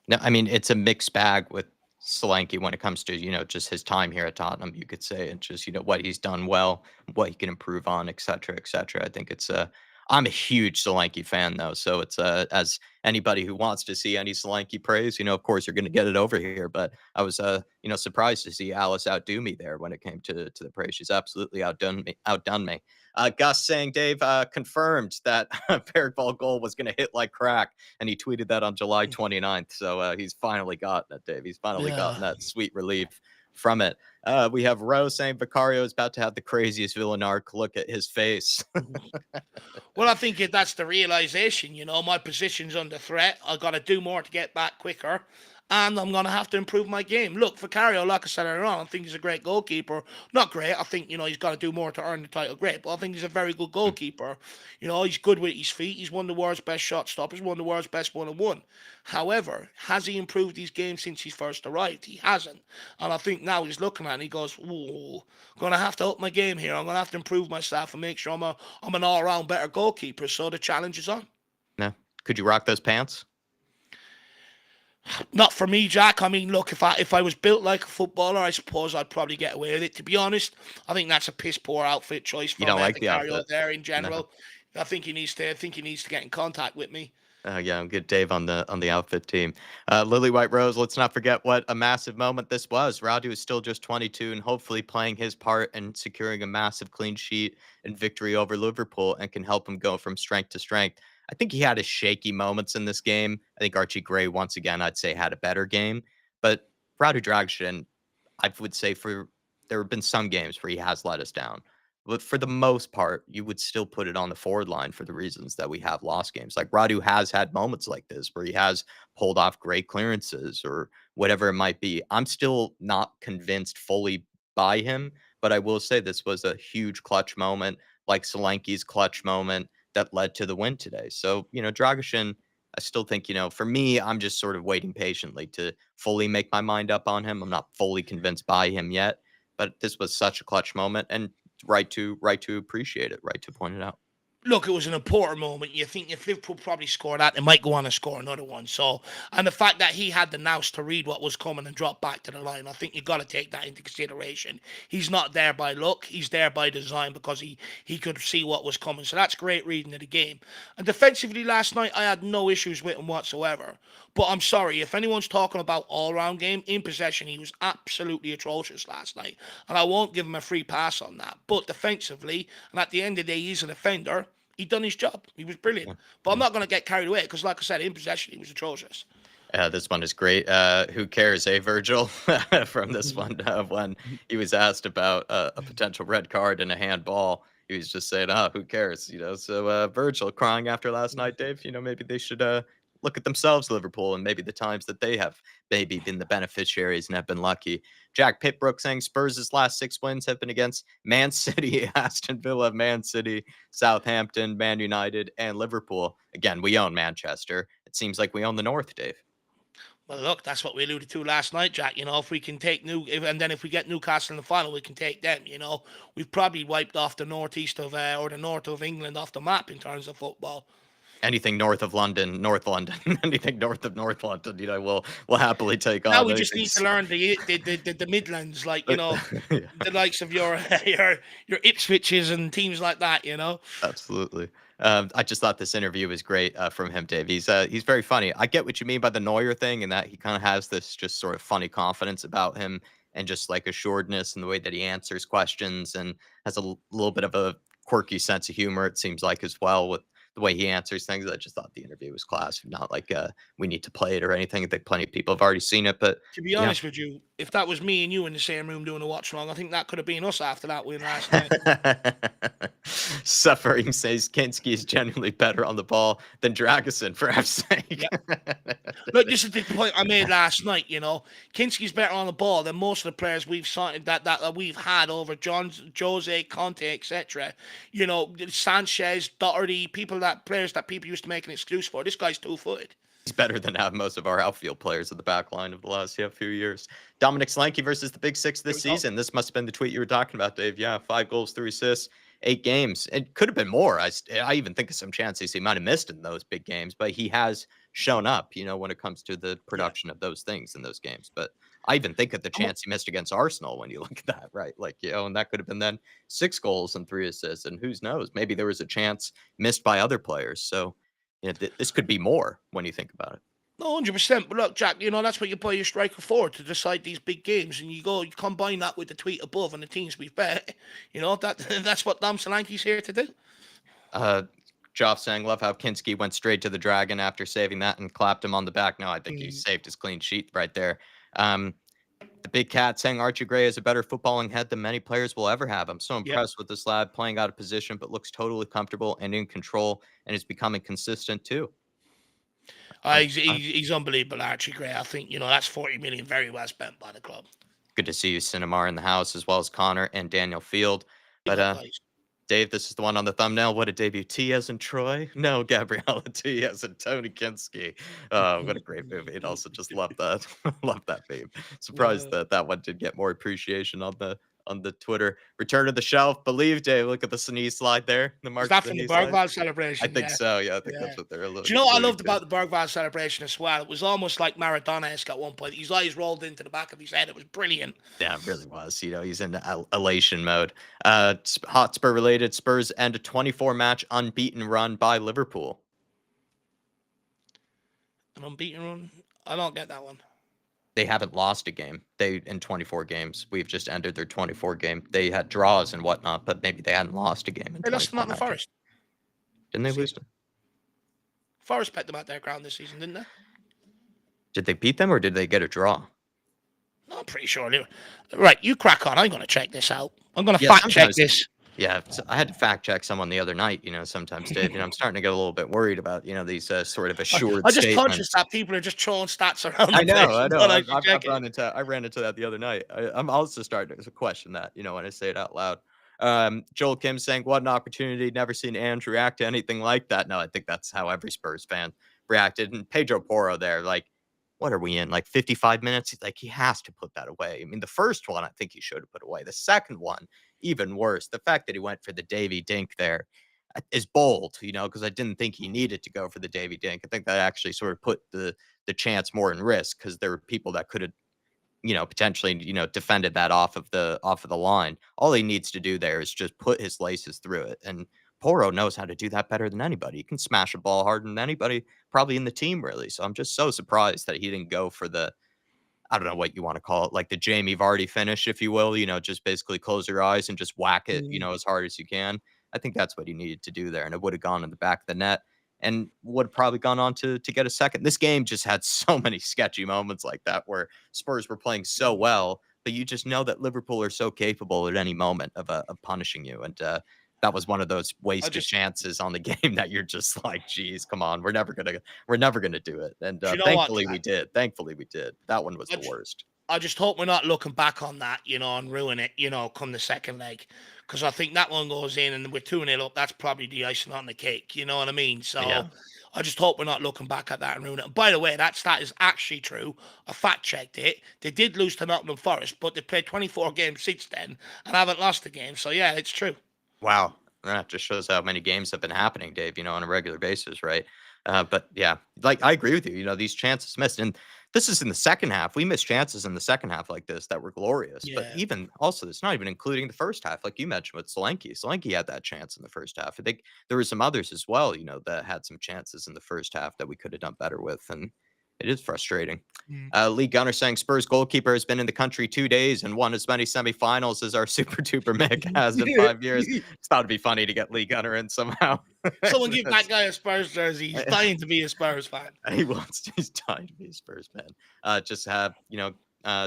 A: No, I mean, it's a mixed bag with Solanke when it comes to, just his time here at Tottenham, you could say, and just, what he's done well, what he can improve on, et cetera, et cetera. I think I'm a huge Solanke fan, though. So it's, as anybody who wants to see any Solanke praise, of course, you're going to get it over here. But I was, surprised to see Alice outdo me there when it came to the praise. She's absolutely outdone me. Gus saying, Dave confirmed that Bergvall goal was going to hit like crack, and he tweeted that on July 29th. So he's finally gotten it, Dave. He's finally gotten that sweet relief from it. We have Rose saying Vicario is about to have the craziest villain arc. Look at his face.
B: Well, I think that's the realization. My position's under threat. I got to do more to get back quicker. And I'm going to have to improve my game. Look, Vicario, like I said earlier on, I think he's a great goalkeeper. Not great. I think, he's got to do more to earn the title. Great. But I think he's a very good goalkeeper. He's good with his feet. He's one of the world's best shot stoppers, one of the world's best one-on-one. However, has he improved his game since he first arrived? He hasn't. And I think now he's looking at it and he goes, ooh, I'm going to have to up my game here. I'm going to have to improve myself and make sure I'm an all-round better goalkeeper. So the challenge is on.
A: No. Could you rock those pants?
B: Not for me, Jack. I mean, look, if I was built like a footballer, I suppose I'd probably get away with it. To be honest, I think that's a piss poor outfit choice for
A: You don't like the outfit
B: there in
A: no.
B: general. I think he needs to get in contact with me.
A: Yeah, good Dave on the outfit team. Lily White Rose, let's not forget what a massive moment this was. Radu is still just 22 and hopefully playing his part in securing a massive clean sheet and victory over Liverpool and can help him go from strength to strength. I think he had his shaky moments in this game. I think Archie Gray, once again, I'd say had a better game. But Radu Dragic, I would say there have been some games where he has let us down. But for the most part, you would still put it on the forward line for the reasons that we have lost games. Like Radu has had moments like this where he has pulled off great clearances or whatever it might be. I'm still not convinced fully by him, but I will say this was a huge clutch moment, like Solanke's clutch moment that led to the win today. So, Dragishin, I still think, for me, I'm just sort of waiting patiently to fully make my mind up on him. I'm not fully convinced by him yet, but this was such a clutch moment and right to appreciate it, right to point it out.
B: Look, it was an important moment. You think if Liverpool probably score that, they might go on and score another one. So, and the fact that he had the nous to read what was coming and drop back to the line, I think you got to take that into consideration. He's not there by luck; he's there by design because he could see what was coming. So that's great reading of the game. And defensively last night, I had no issues with him whatsoever. But I'm sorry if anyone's talking about all-round game in possession, he was absolutely atrocious last night, and I won't give him a free pass on that. But defensively, and at the end of the day, he's a defender. He done his job. He was brilliant. But I'm not going to get carried away because, like I said, in possession, he was atrocious.
A: This one is great. Who cares, Virgil? From this one, when he was asked about a potential red card and a handball, he was just saying, who cares? So Virgil crying after last night, Dave, maybe they should look at themselves, Liverpool, and maybe the times that they have maybe been the beneficiaries and have been lucky. Jack Pitbrook saying Spurs' last 6 wins have been against Man City, Aston Villa, Man City, Southampton, Man United, and Liverpool. Again, we own Manchester. It seems like we own the North, Dave.
B: Well, look, that's what we alluded to last night, Jack. If we can take if we get Newcastle in the final, we can take them. We've probably wiped off the northeast of or the north of England off the map in terms of football.
A: Anything north of London, North London, anything north of North London, we'll happily take
B: Now
A: on
B: we just
A: anything.
B: need to learn the Midlands, like,
A: Yeah.
B: the likes of your your Ipswiches and teams like that.
A: Absolutely. I just thought this interview was great from him, Dave. He's very funny. I get what you mean by the Neuer thing, and that he kind of has this just sort of funny confidence about him, and just like assuredness in the way that he answers questions, and has a little bit of a quirky sense of humor. It seems like as well with the way he answers things. I just thought the interview was class. Not like we need to play it or anything. I think plenty of people have already seen it, but
B: To be
A: yeah.
B: honest with you, if that was me and you in the same room doing a watch along, I think that could have been us after that win last night.
A: Suffering says Kinsky is genuinely better on the ball than Dragusin, for F's sake.
B: Yeah. Look, this is the point I made last night. Kinsky's better on the ball than most of the players we've signed that we've had over Jose, Conte, etc. Sanchez, Doherty, players that people used to make an excuse for. This guy's 2-footed.
A: He's better than have most of our outfield players at the back line of the last few years. Dominic Solanke versus the Big Six this season. This must have been the tweet you were talking about, Dave. Yeah, 5 goals, 3 assists, 8 games. It could have been more. I even think of some chances he might have missed in those big games, but he has shown up, when it comes to the production of those things in those games. But I even think of the chance he missed against Arsenal when you look at that, right? Like, and that could have been then 6 goals and 3 assists. And who knows? Maybe there was a chance missed by other players. So, this could be more when you think about it.
B: No, 100%. But look, Jack, that's what you buy your striker for, to decide these big games. And you combine that with the tweet above and the teams we've bet. That's what Dom Solanke's here to do.
A: Joff saying, love how Kinsky went straight to the Dragon after saving that and clapped him on the back. No, I think he saved his clean sheet right there. The Big Cat saying Archie Gray has a better footballing head than many players will ever have. I'm so impressed with this lad, playing out of position, but looks totally comfortable and in control, and is becoming consistent too.
B: He's unbelievable, Archie Gray. I think, that's 40 million very well spent by the club.
A: Good to see you, Cinemar, in the house, as well as Connor and Daniel Field. But Dave, this is the one on the thumbnail. What a debut. T as in Troy? No, Gabriella. T as in Toni Kinsky. What a great movie. And also just love that. Love that meme. Surprised that one did get more appreciation on the Twitter. Return to the shelf. Believe, Dave. Look at the sneeze slide there. The
B: Is that from the Bergwall celebration?
A: I think so. Yeah, I think that's what they're looking.
B: Do you know what I loved about the Bergwall celebration as well? It was almost like Maradona-esque at one point. His eyes rolled into the back of his head. It was brilliant.
A: Yeah, it really was. He's in elation mode. Hotspur related. Spurs end a 24-match unbeaten run by Liverpool.
B: An unbeaten run? I don't get that one.
A: They haven't lost a game. In 24 games. We've just ended their 24 game. They had draws and whatnot, but maybe they hadn't lost a game.
B: They lost to Nottingham Forest.
A: Didn't they lose them?
B: Forest pet them out their ground this season, didn't they?
A: Did they beat them or did they get a draw?
B: No, I'm pretty sure. Right, you crack on. I'm going to check this out. I'm going to fact check this.
A: Yeah, I had to fact check someone the other night. Sometimes, Dave. I'm starting to get a little bit worried about these sort of assured.
B: I just conscious that people are just throwing stats around.
A: I know. I ran into that the other night. I'm also starting to question that. When I say it out loud. Joel Kim saying, "What an opportunity! Never seen Andrew react to anything like that." No, I think that's how every Spurs fan reacted. And Pedro Porro there, like, what are we in? Like 55 minutes? Like, he has to put that away. I mean, the first one, I think he should have put away. The second one, even worse. The fact that he went for the Davy Dink there is bold, because I didn't think he needed to go for the Davy Dink. I think that actually sort of put the chance more in risk, because there were people that could have, potentially, defended that off of the line. All he needs to do there is just put his laces through it. And Porro knows how to do that better than anybody. He can smash a ball harder than anybody probably in the team, really. So I'm just so surprised that he didn't go for the, I don't know what you want to call it, like the Jamie Vardy finish, if you will, just basically close your eyes and just whack it, as hard as you can. I think that's what he needed to do there. And it would have gone in the back of the net and would have probably gone on to get a second. This game just had so many sketchy moments like that where Spurs were playing so well, but you just know that Liverpool are so capable at any moment of punishing you. And that was one of those wasted chances on the game that you're just like, geez, come on, we're never gonna do it. And thankfully we did. That one was the worst.
B: I just hope we're not looking back on that, and ruin it, come the second leg, because I think that one goes in and we're 2-0 up. That's probably the icing on the cake. You know what I mean? So I just hope we're not looking back at that and ruin it. And by the way, that stat is actually true. I fact checked it. They did lose to Nottingham Forest, but they played 24 games since then and haven't lost a game. So yeah, it's true.
A: Wow. That just shows how many games have been happening, Dave, on a regular basis, right? But yeah, like I agree with you. These chances missed, and this is in the second half. We missed chances in the second half like this that were glorious. But
B: Yeah.
A: even also, it's not even including the first half, like you mentioned with Solanke. Solanke had that chance in the first half. I think there were some others as well, that had some chances in the first half that we could have done better with, and it is frustrating.
B: Mm.
A: Lee Gunner saying Spurs goalkeeper has been in the country 2 days and won as many semifinals as our super duper Mick has in 5 years. It's thought it'd be funny to get Lee Gunner in somehow.
B: Someone give that guy a Spurs jersey. He's dying to be a Spurs fan.
A: He wants to. He's dying to be a Spurs fan. Just have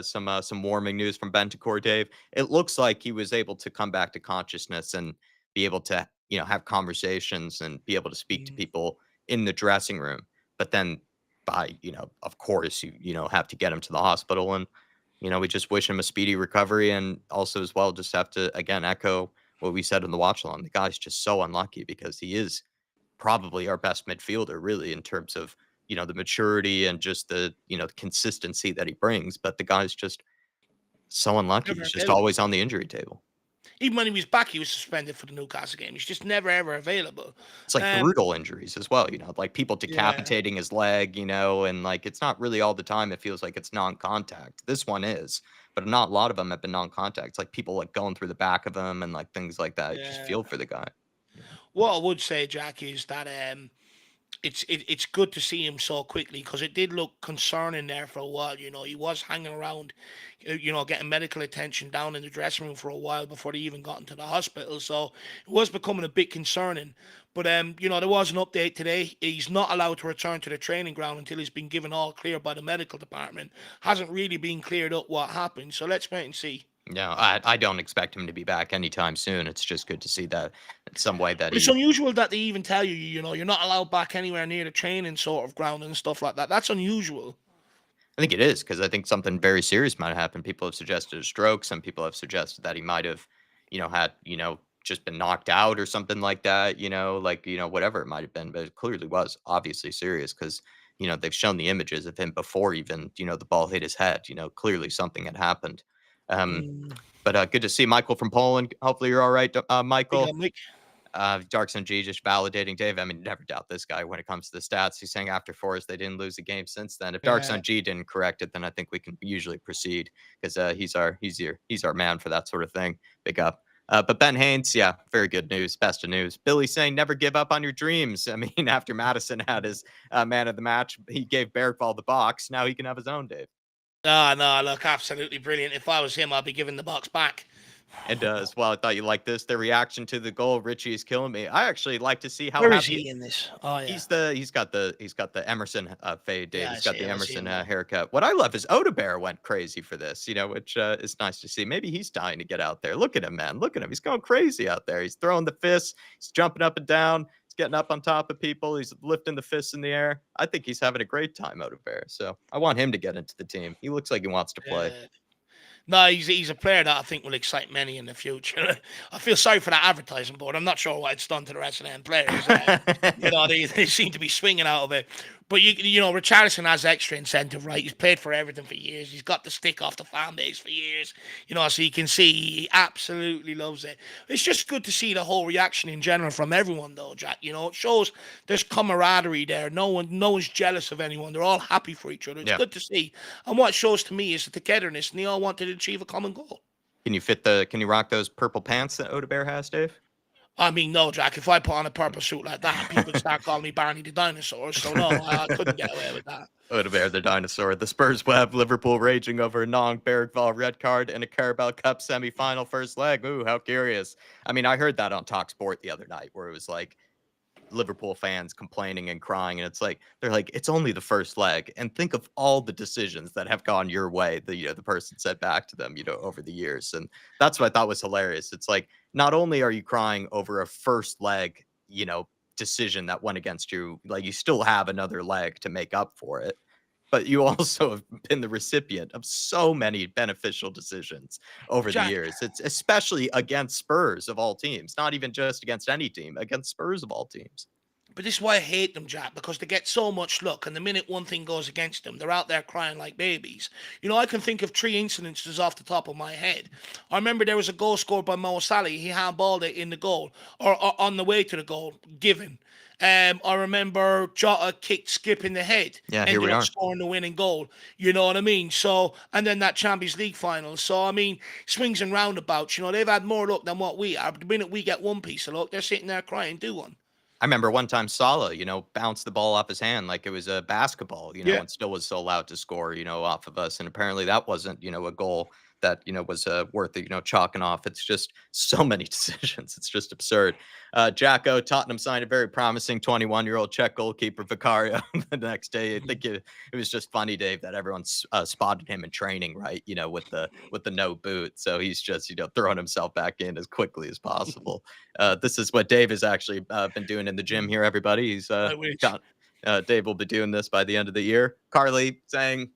A: some warming news from Bentancur, Dave. It looks like he was able to come back to consciousness and be able to have conversations and be able to speak to
B: Mm.
A: people in the dressing room. But then, of course, you have to get him to the hospital, and we just wish him a speedy recovery, and also as well just have to again echo what we said in the watch along. The guy's just so unlucky because he is probably our best midfielder, really, in terms of the maturity and just the consistency that he brings. But the guy's just so unlucky.
B: Never
A: He's just
B: available.
A: always on the injury table.
B: Even when he was back, he was suspended for the Newcastle game. He's just never ever available.
A: It's like
B: Um,
A: brutal injuries as well, like people
B: yeah,
A: decapitating his leg, and like it's not really all the time. It feels like it's non-contact. This one is, but not a lot of them have been non-contact. It's like people like going through the back of him and like things like that. You just
B: yeah.
A: feel for the guy.
B: What I would say, Jack, is that it's good to see him so quickly because it did look concerning there for a while. He was hanging around, getting medical attention down in the dressing room for a while before they even got into the hospital. So it was becoming a bit concerning. But there was an update today. He's not allowed to return to the training ground until he's been given all clear by the medical department. Hasn't really been cleared up what happened. So let's wait and see.
A: No, I don't expect him to be back anytime soon. It's just good to see that in some way that
B: But it's
A: he.
B: unusual that they even tell you, you're not allowed back anywhere near the training sort of ground and stuff like that. That's unusual.
A: I think it is because I think something very serious might have happened. People have suggested a stroke. Some people have suggested that he might have, had, just been knocked out or something like that, like, whatever it might have been. But it clearly was obviously serious because, they've shown the images of him before even, the ball hit his head. Clearly something had happened. Um,
B: Mm.
A: but good to see Michael from Poland. Hopefully you're all right,
B: Yeah,
A: Michael.
B: Mike.
A: Darkson G just validating Dave. I mean, never doubt this guy when it comes to the stats. He's saying after Forest, they didn't lose the game since then. If
B: Yeah.
A: Darkson G didn't correct it, then I think we can usually proceed because he's our man for that sort of thing. Big up. But Ben Haynes, yeah, very good news. Best of news. Billy saying never give up on your dreams. I mean, after Madison had his man of the match, he gave Bergvall the box. Now he can have his own, Dave.
B: No, no, look, absolutely brilliant. If I was him, I'd be giving the box back.
A: And as well, I thought you liked this. The reaction to the goal, Richie is killing me. I actually like to see how
B: Where is
A: happy
B: he in this? Oh yeah,
A: he's got the Emerson fade, Dave.
B: yeah. I
A: He's got
B: see
A: the
B: him. I see
A: Emerson
B: him now.
A: haircut. What I love is Odebear went crazy for this, which is nice to see. Maybe he's dying to get out there. Look at him, man. Look at him. He's going crazy out there. He's throwing the fists. He's jumping up and down. He's getting up on top of people. He's lifting the fists in the air. I think he's having a great time, Odebear. So I want him to get into the team. He looks like he wants to play.
B: Yeah. No, he's a player that I think will excite many in the future. I feel sorry for that advertising board. I'm not sure what it's done to the rest of them players. They seem to be swinging out of it. But Richarlison has extra incentive, right? He's played for Everton for years. He's got the stick off the fan base for years. So you can see he absolutely loves it. It's just good to see the whole reaction in general from everyone, though, Jack. It shows there's camaraderie there. No one's jealous of anyone. They're all happy for each other. It's
A: Yeah.
B: good to see. And what it shows to me is the togetherness, and they all want to achieve a common goal.
A: Can you rock those purple pants that Odebear has, Dave?
B: I mean, no, Jack. If I put on a purple suit like that, people would start calling me Barney the dinosaur. So no, I couldn't get away with that.
A: Odebear the dinosaur. The Spurs will have Liverpool raging over a non-Bergvall red card in a Carabao Cup semi-final first leg. Ooh, how curious. I mean, I heard that on TalkSport the other night where it was like Liverpool fans complaining and crying, and they're like, it's only the first leg, and think of all the decisions that have gone your way. The person said back to them, over the years, and that's what I thought was hilarious. It's like not only are you crying over a first leg, decision that went against you, like you still have another leg to make up for it. But you also have been the recipient of so many beneficial decisions over the
B: Jack,
A: years. It's especially against Spurs of all teams, not even just against any team, against Spurs of all teams.
B: But this is why I hate them, Jack, because they get so much luck, and the minute one thing goes against them, they're out there crying like babies. I can think of 3 incidences off the top of my head. I remember there was a goal scored by Mo Salah. He handballed it in the goal, or on the way to the goal, given. I remember Jota kicked Skip in the head,
A: Yeah, here
B: ended
A: we
B: up
A: are.
B: scoring the winning goal. You know what I mean? So, and then that Champions League final. So, I mean, swings and roundabouts. They've had more luck than what we are. The minute we get one piece of luck, they're sitting there crying, do one.
A: I remember one time Salah, bounced the ball off his hand like it was a basketball,
B: Yeah.
A: and still was so allowed to score, off of us. And apparently that wasn't, a goal that, was worth, chalking off. It's just so many decisions. It's just absurd. Jacko, Tottenham signed a very promising 21-year-old Czech goalkeeper Vicario the next day. I think it was just funny, Dave, that everyone spotted him in training, right? With the no boot. So he's just, throwing himself back in as quickly as possible. This is what Dave has actually been doing in the gym here, everybody. He's
B: I wish.
A: Dave will be doing this by the end of the year. Carly saying,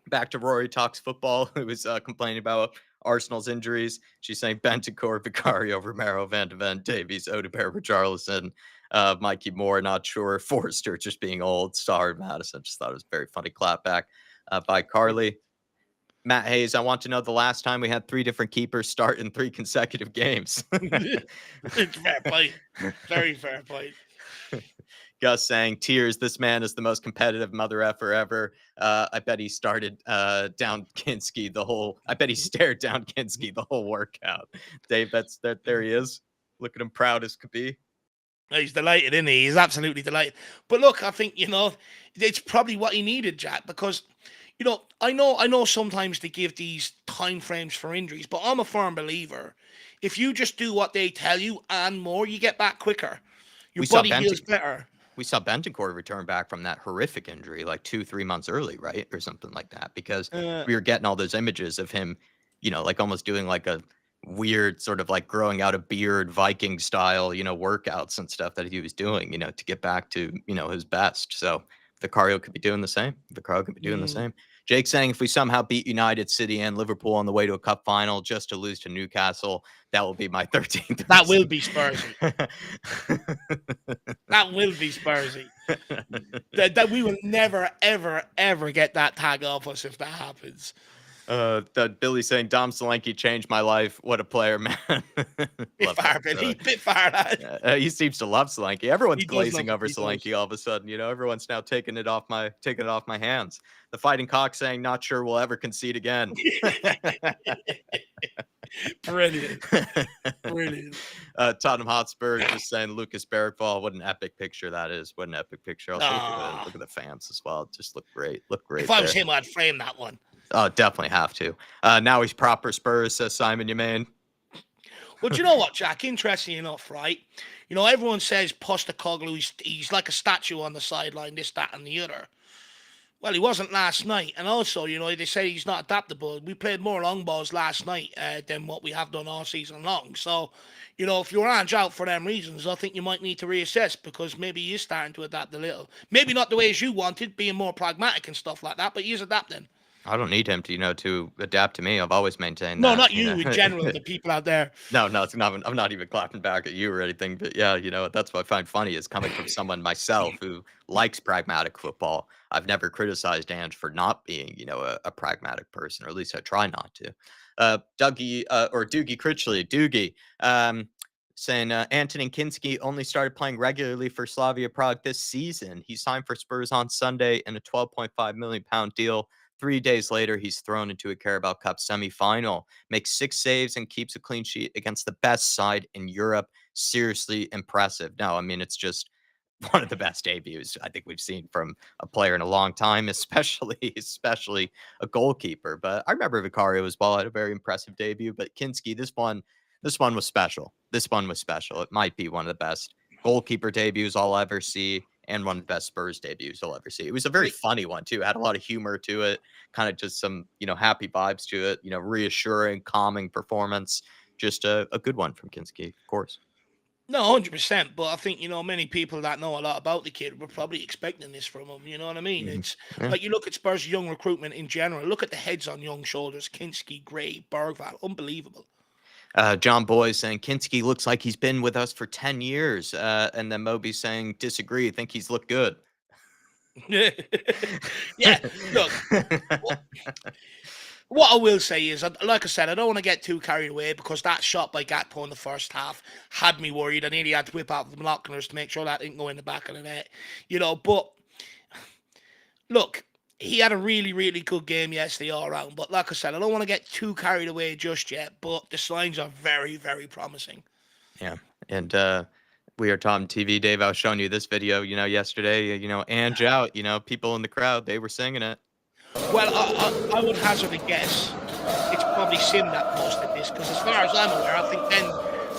A: back to Rory Talks Football, who was complaining about Arsenal's injuries. She's saying Bentancur, Vicario, Romero, Van de Ven, Davies, Odegaard, Richarlison, Mikey Moore, not sure. Forrester just being old. Sorry, Madison. Just thought it was a very funny clapback by Carly. Matt Hayes, I want to know the last time we had 3 different keepers start in 3 consecutive games.
B: It's fair play. Very fair play.
A: Gus saying, tears, this man is the most competitive mother effer ever. I bet he started down Kinsky I bet he stared down Kinsky the whole workout. Dave, there he is. Look at him, proud as could be.
B: He's delighted, isn't he? He's absolutely delighted. But look, I think, it's probably what he needed, Jack, because, I know sometimes they give these time frames for injuries, but I'm a firm believer. If you just do what they tell you and more, you get back quicker. Your body heals better.
A: We saw Bentancur return back from that horrific injury like 2-3 months early, right? Or something like that, because we were getting all those images of him, like almost doing like a weird sort of like growing out a beard Viking style, workouts and stuff that he was doing, to get back to, his best. So Vicario could be doing the same. Vicario could be doing the same. Jake saying, if we somehow beat United, City, and Liverpool on the way to a cup final just to lose to Newcastle, that will be my 13th.
B: That will be Spursy. That will be Spursy. that we will never, ever, ever get that tag off us if that happens.
A: That Billy saying, Dom Solanke changed my life. What a player, man.
B: Bit far, Billy. Bit far, lad.
A: He seems to love Solanke. Everyone's
B: He does
A: glazing
B: love
A: over
B: him, he
A: Solanke
B: does.
A: all of a sudden. Everyone's now taking it off my hands. The Fighting Cock saying, not sure we'll ever concede again.
B: Brilliant. Brilliant.
A: Tottenham Hotspur just saying, Lucas Bergvall, what an epic picture that is. What an epic picture. Also, look at the fans as well. Just look great. Look great.
B: If I was him, I'd frame that one.
A: Oh, definitely have to. Now he's proper Spurs, says Simon Yemaine.
B: Well, do you know what, Jack? Interesting enough, right? Everyone says Postecoglou, he's like a statue on the sideline, this, that, and the other. Well, he wasn't last night. And also, they say he's not adaptable. We played more long balls last night than what we have done all season long. So, if your hand's out for them reasons, I think you might need to reassess, because maybe he is starting to adapt a little. Maybe not the way as you wanted, being more pragmatic and stuff like that, but he is adapting.
A: I don't need him to, to adapt to me. I've always maintained
B: No,
A: that.
B: not you in general, the people out there.
A: No, it's not. I'm not even clapping back at you or anything. But yeah, that's what I find funny is coming from someone myself who likes pragmatic football. I've never criticized Ange for not being, a pragmatic person, or at least I try not to. Dougie or Doogie Critchley, saying Anthony Kinsky only started playing regularly for Slavia Prague this season. He signed for Spurs on Sunday in a £12.5 million deal. 3 days later, he's thrown into a Carabao Cup semi-final, makes 6 saves and keeps a clean sheet against the best side in Europe. Seriously impressive. No, I mean, it's just one of the best debuts I think we've seen from a player in a long time, especially a goalkeeper. But I remember Vicario as well had a very impressive debut. But Kinsky, this one was special. This one was special. It might be one of the best goalkeeper debuts I'll ever see, and one of the best Spurs debuts I'll ever see. It was a very funny one too. It had a lot of humor to it, kind of just some, happy vibes to it, reassuring, calming performance. Just a good one from Kinsky, of course.
B: No, 100%. But I think, many people that know a lot about the kid were probably expecting this from him. You know what I mean? It's like you look at Spurs' young recruitment in general. Look at the heads on young shoulders. Kinsky, Gray, Bergvall. Unbelievable.
A: John Boy saying Kinsky looks like he's been with us for 10 years. And then Moby saying disagree. Think he's looked good.
B: Yeah, look, what I will say is, like I said, I don't want to get too carried away because that shot by Gakpo in the first half had me worried. I nearly had to whip out the binoculars to make sure that didn't go in the back of the net. But look, he had a really, really good game yesterday all around. But like I said, I don't want to get too carried away just yet. But the signs are very, very promising.
A: Yeah. And we are Tom TV. Dave, I was showing you this video, yesterday, Ange out, people in the crowd, they were singing it.
B: Well, I would hazard a guess. It's probably Sim that posted this because as far as I'm aware, I think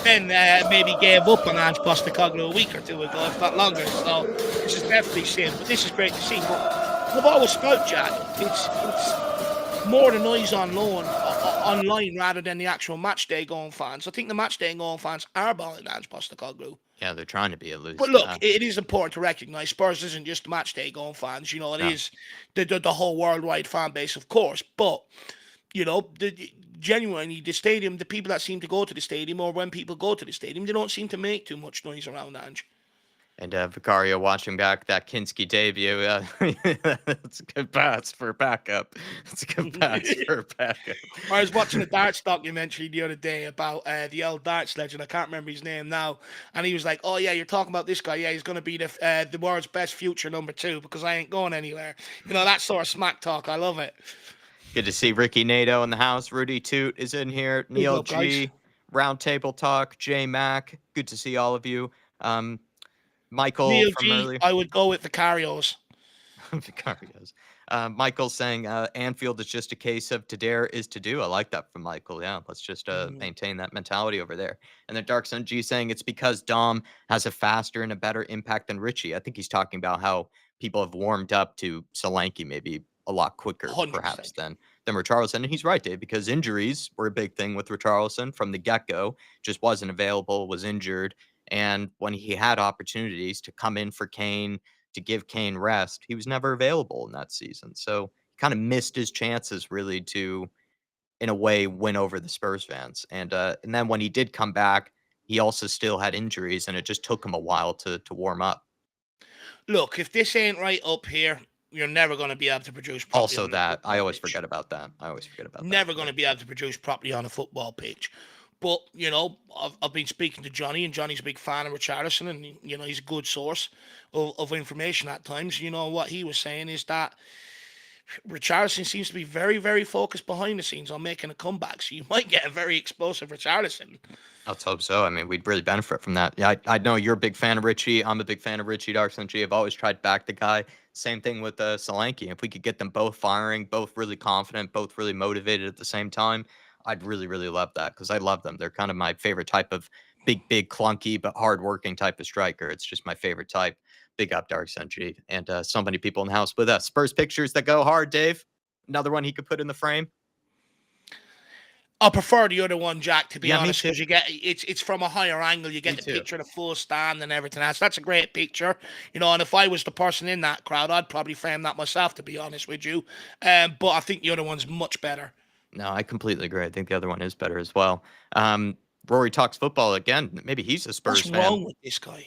B: Ben maybe gave up on Ange Postecoglou a week or two ago, if not longer. So this is definitely Sim. But this is great to see. But I've always felt, Jack, it's more the noise on loan online rather than the actual match day going fans. I think the match day going fans are buying Ange Postecoglou.
A: Yeah, they're trying to be at least.
B: But look, it is important to recognise Spurs isn't just match day going fans. It is the whole worldwide fan base, of course. But genuinely, the stadium, the people that seem to go to the stadium, or when people go to the stadium, they don't seem to make too much noise around Ange.
A: And Vicario watching back that Kinsky debut. It's a good pass for backup. It's a good pass for backup.
B: I was watching a darts documentary the other day about the old darts legend. I can't remember his name now. And he was like, oh, yeah, you're talking about this guy. Yeah, he's going to be the world's best future number 2 because I ain't going anywhere. That sort of smack talk. I love it.
A: Good to see Ricky Nato in the house. Rudy Toot is in here. Neil G. Roundtable Talk. J Mac. Good to see all of you. Michael
B: Neil
A: from
B: G,
A: earlier.
B: I would go with Vicarios.
A: Vicarios. Michael saying Anfield is just a case of to dare is to do. I like that from Michael. Yeah, let's just maintain that mentality over there. And then Dark Sun G saying it's because Dom has a faster and a better impact than Richie. I think he's talking about how people have warmed up to Solanke maybe a lot quicker,
B: 100%.
A: perhaps, than Richarlison. And he's right, Dave, because injuries were a big thing with Richarlison from the get-go. Just wasn't available, was injured. And when he had opportunities to come in for Kane, to give Kane rest, he was never available in that season. So he kind of missed his chances really to, in a way, win over the Spurs fans. And then when he did come back, he also still had injuries, and it just took him a while to warm up.
B: Look, if this ain't right up here, you're never going to be able to produce properly.
A: Also that. I always forget about that.
B: Never going to be able to produce properly on a football pitch. But, I've been speaking to Johnny, and Johnny's a big fan of Richarlison, and, he's a good source of information at times. What he was saying is that Richarlison seems to be very, very focused behind the scenes on making a comeback. So you might get a very explosive Richarlison.
A: Let's hope so. I mean, we'd really benefit from that. Yeah, I know you're a big fan of Richie. I'm a big fan of Richie Darkson. I've always tried to back the guy. Same thing with Solanke. If we could get them both firing, both really confident, both really motivated at the same time, I'd really, really love that because I love them. They're kind of my favorite type of big, clunky, but hardworking type of striker. It's just my favorite type. Big up, Dark Century. And so many people in the house with us. Spurs pictures that go hard, Dave. Another one he could put in the frame.
B: I prefer the other one, Jack, to be honest, because you get it's from a higher angle. You get the picture of the full stand and everything else. That's a great picture, and if I was the person in that crowd, I'd probably frame that myself, to be honest with you. But I think the other one's much better.
A: No, I completely agree. I think the other one is better as well. Rory talks football again. Maybe he's a Spurs fan.
B: What's wrong with this guy?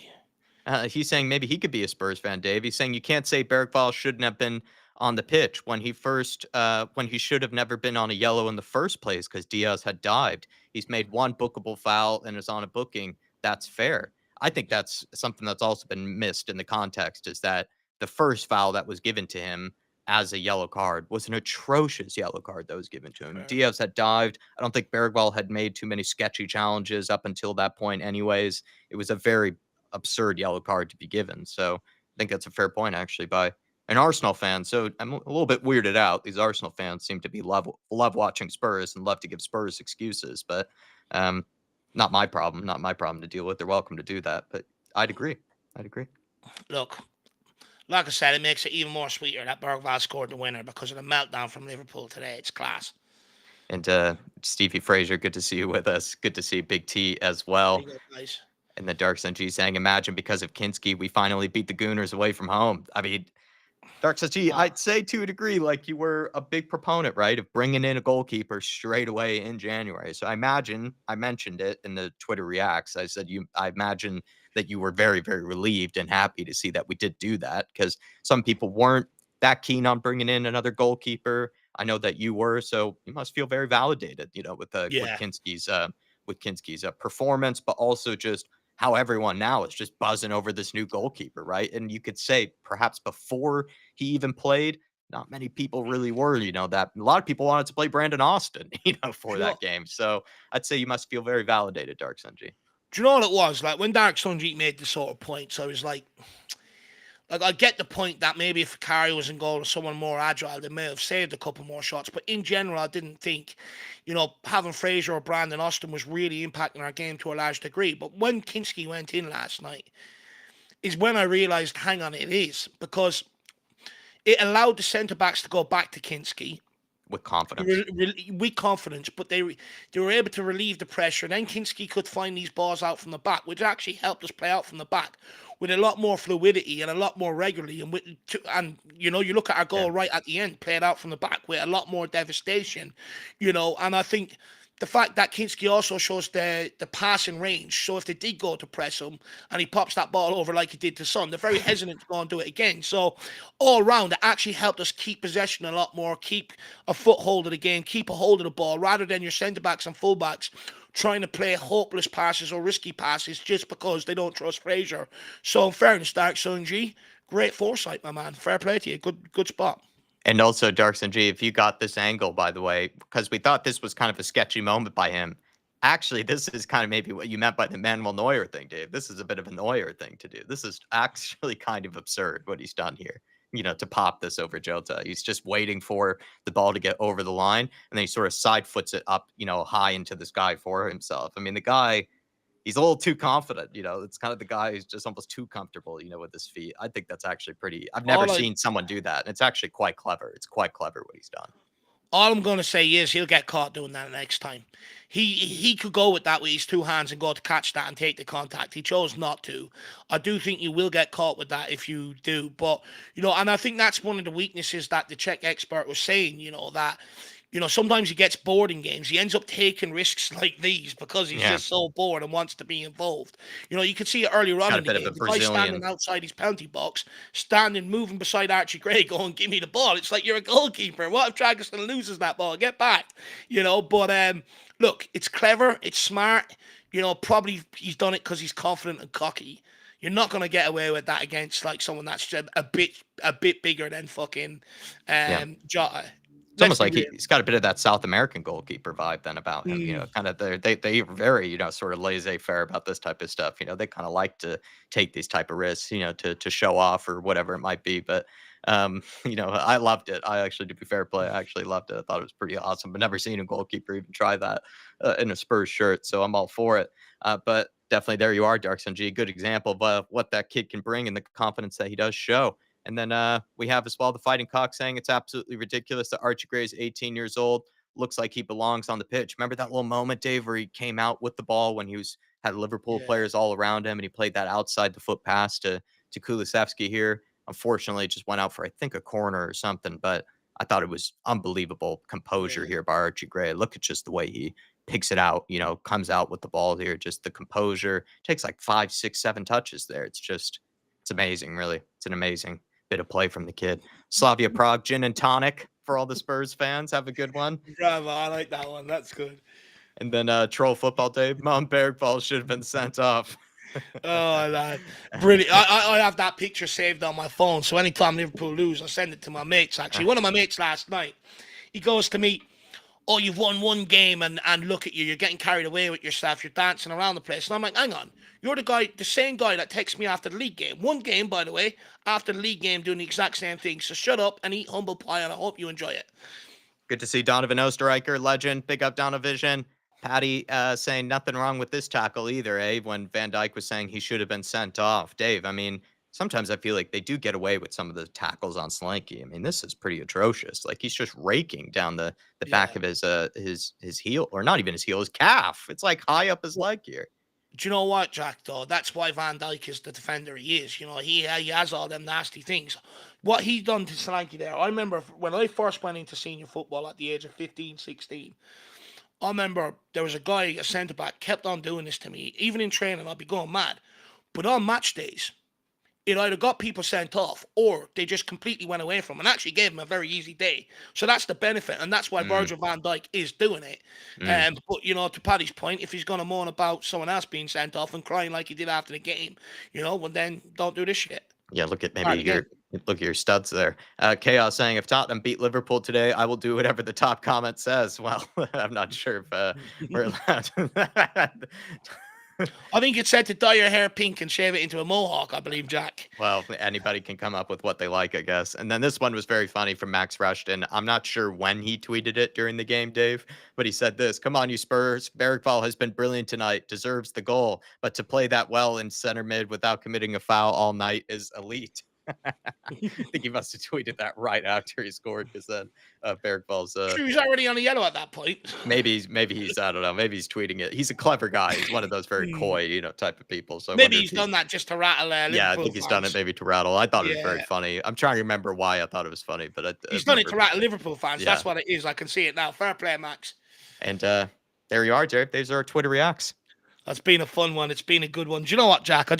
A: He's saying maybe he could be a Spurs fan, Dave. He's saying you can't say Bergvall shouldn't have been on the pitch when he should have never been on a yellow in the first place because Diaz had dived. He's made one bookable foul and is on a booking. That's fair. I think that's something that's also been missed in the context is that the first foul that was given to him as a yellow card was an atrocious yellow card that was given to him. Fair. Diaz had dived. I don't think Bergvall had made too many sketchy challenges up until that point anyways. It was a very absurd yellow card to be given. So I think that's a fair point actually by an Arsenal fan. So I'm a little bit weirded out. These Arsenal fans seem to be love watching Spurs and love to give Spurs excuses, but not my problem. Not my problem to deal with. They're welcome to do that, but I'd agree.
B: Look, like I said, it makes it even more sweeter that Bergvall scored the winner because of the meltdown from Liverpool today. It's class.
A: And Stevie Fraser, good to see you with us. Good to see Big T as well.
B: Nice.
A: And the Dark Sun G saying, imagine because of Kinsky, we finally beat the Gooners away from home. I mean, Dark Sachi, I'd say to a degree, like you were a big proponent, right, of bringing in a goalkeeper straight away in January. So I imagine I mentioned it in the Twitter reacts. I said I imagine that you were very, very relieved and happy to see that we did do that because some people weren't that keen on bringing in another goalkeeper. I know that you were, so you must feel very validated, with
B: Yeah.
A: Kinsky's performance, but also just how everyone now is just buzzing over this new goalkeeper, right? And you could say perhaps before he even played, not many people really were, that a lot of people wanted to play Brandon Austin, for
B: Do you know,
A: that game. So I'd say you must feel very validated, Dark Sunji.
B: do you know what it was? Like when Dark Sunji made the sort of points, I was like, I get the point that maybe if Kari was in goal or someone more agile, they may have saved a couple more shots. But in general, I didn't think, having Fraser or Brandon Austin was really impacting our game to a large degree. But when Kinsky went in last night, is when I realised, hang on, it is. Because it allowed the centre backs to go back to Kinsky
A: With confidence.
B: with confidence, but they were able to relieve the pressure. And then Kinsky could find these balls out from the back, which actually helped us play out from the back with a lot more fluidity and a lot more regularly. You look at our goal right at the end, played out from the back with a lot more devastation. And I think the fact that Kinsky also shows the passing range. So if they did go to press him and he pops that ball over like he did to Son, they're very hesitant to go and do it again. So all around, it actually helped us keep possession a lot more, keep a foothold of the game, keep a hold of the ball, rather than your centre-backs and full-backs trying to play hopeless passes or risky passes just because they don't trust Fraser. So in fairness, Dark Sunji, great foresight, my man. Fair play to you. Good spot.
A: And also, Dark Sunji, if you got this angle, by the way, because we thought this was kind of a sketchy moment by him. Actually, this is kind of maybe what you meant by the Manuel Neuer thing, Dave. This is a bit of a Neuer thing to do. This is actually kind of absurd what he's done here, to pop this over Jota. He's just waiting for the ball to get over the line, and then he sort of side foots it up, high into the sky for himself. I mean, the guy, he's a little too confident. It's kind of the guy who's just almost too comfortable, with his feet. I think that's actually pretty. I've never seen someone do that. And it's actually quite clever. It's quite clever what he's done.
B: All I'm going to say is he'll get caught doing that next time. He could go with that with his two hands and go to catch that and take the contact. He chose not to. I do think you will get caught with that if you do. But, and I think that's one of the weaknesses that the Czech expert was saying, that sometimes he gets bored in games. He ends up taking risks like these because he's just so bored and wants to be involved. You could see it earlier on in the game. The guy standing outside his penalty box, moving beside Archie Gray, going, "Give me the ball." It's like, you're a goalkeeper. What if Dragiston loses that ball? Get back. But look, it's clever. It's smart. Probably he's done it because he's confident and cocky. You're not going to get away with that against like someone that's a bit bigger than fucking Jota.
A: It's almost like he's got a bit of that South American goalkeeper vibe then about him, kind of they are very, sort of laissez-faire about this type of stuff. They kind of like to take these type of risks, to show off or whatever it might be. But, I loved it. I actually, to be fair play, I actually loved it. I thought it was pretty awesome, but never seen a goalkeeper even try that in a Spurs shirt. So I'm all for it. But definitely there you are, Dark Sunji, a good example of what that kid can bring and the confidence that he does show. And then we have as well the Fighting Cock saying it's absolutely ridiculous that Archie Gray is 18 years old. Looks like he belongs on the pitch. Remember that little moment, Dave, where he came out with the ball when he had Liverpool players all around him and he played that outside the foot pass to Kulusevski here. Unfortunately, it just went out for, I think, a corner or something. But I thought it was unbelievable composure here by Archie Gray. Look at just the way he picks it out, comes out with the ball here. Just the composure. Takes like 5, 6, 7 touches there. It's amazing, really. It's an amazing bit of play from the kid. Slavia Prague, gin and tonic for all the Spurs fans. Have a good one.
B: Bravo, I like that one. That's good.
A: And then Troll Football Dave, Mount Bergfall should have been sent off.
B: Oh, lad. Brilliant. I have that picture saved on my phone, so anytime Liverpool lose, I send it to my mates, actually. One of my mates last night, he goes to me, "Oh, you've won one game and look at you. You're getting carried away with yourself. You're dancing around the place." And I'm like, hang on. You're the same guy that texts me after the league game. One game, by the way, after the league game, doing the exact same thing. So shut up and eat humble pie, and I hope you enjoy it.
A: Good to see Donovan Osterreicher, legend. Big up Donovision. Patty saying nothing wrong with this tackle either, when Van Dijk was saying he should have been sent off. Dave, I mean, sometimes I feel like they do get away with some of the tackles on Solanke. I mean, this is pretty atrocious. Like, he's just raking down the back of his heel, or not even his heel, his calf. It's like high up his leg here.
B: Do you know what, Jack, though? That's why Van Dijk is the defender he is. He has all them nasty things. What he done to Solanke there, I remember when I first went into senior football at the age of 15, 16. I remember there was a guy, a centre-back, kept on doing this to me. Even in training, I'd be going mad. But on match days, it either got people sent off or they just completely went away from him and actually gave him a very easy day. So that's the benefit, and that's why
A: Mm,
B: Virgil van Dijk is doing it.
A: mm.
B: But to Paddy's point, if he's going to moan about someone else being sent off and crying like he did after the game, well then don't do this shit.
A: Yeah, look at
B: Start again.
A: your studs there. Chaos saying, if Tottenham beat Liverpool today, I will do whatever the top comment says. Well, I'm not sure if we're allowed to.
B: I think it said to dye your hair pink and shave it into a mohawk, I believe, Jack.
A: Well, anybody can come up with what they like, I guess. And then this one was very funny from Max Rushton. I'm not sure when he tweeted it during the game, Dave, but he said this: "Come on, you Spurs. Bergvall has been brilliant tonight, deserves the goal, but to play that well in center mid without committing a foul all night is elite." I think he must have tweeted that right after he scored, because then Bergvall's
B: Sure, he's already on the yellow at that point.
A: maybe he's I don't know, maybe he's tweeting it. He's a clever guy. He's one of those very
B: Hmm.
A: coy, type of people. So I
B: Maybe
A: wonder
B: he's
A: if
B: done that just to rattle
A: yeah, I
B: Liverpool
A: think he's done it
B: fans.
A: maybe to rattle. I thought it was very
B: Yeah.
A: funny. I'm trying to remember why I thought it was funny, but I
B: He's done it
A: remember
B: to rattle Liverpool fans.
A: yeah.
B: That's what it is. I can see it now. Fair play, Max.
A: And there you are, Dave. There's our Twitter reacts.
B: That's been a fun one. It's been a good one. Do you know what, Jack?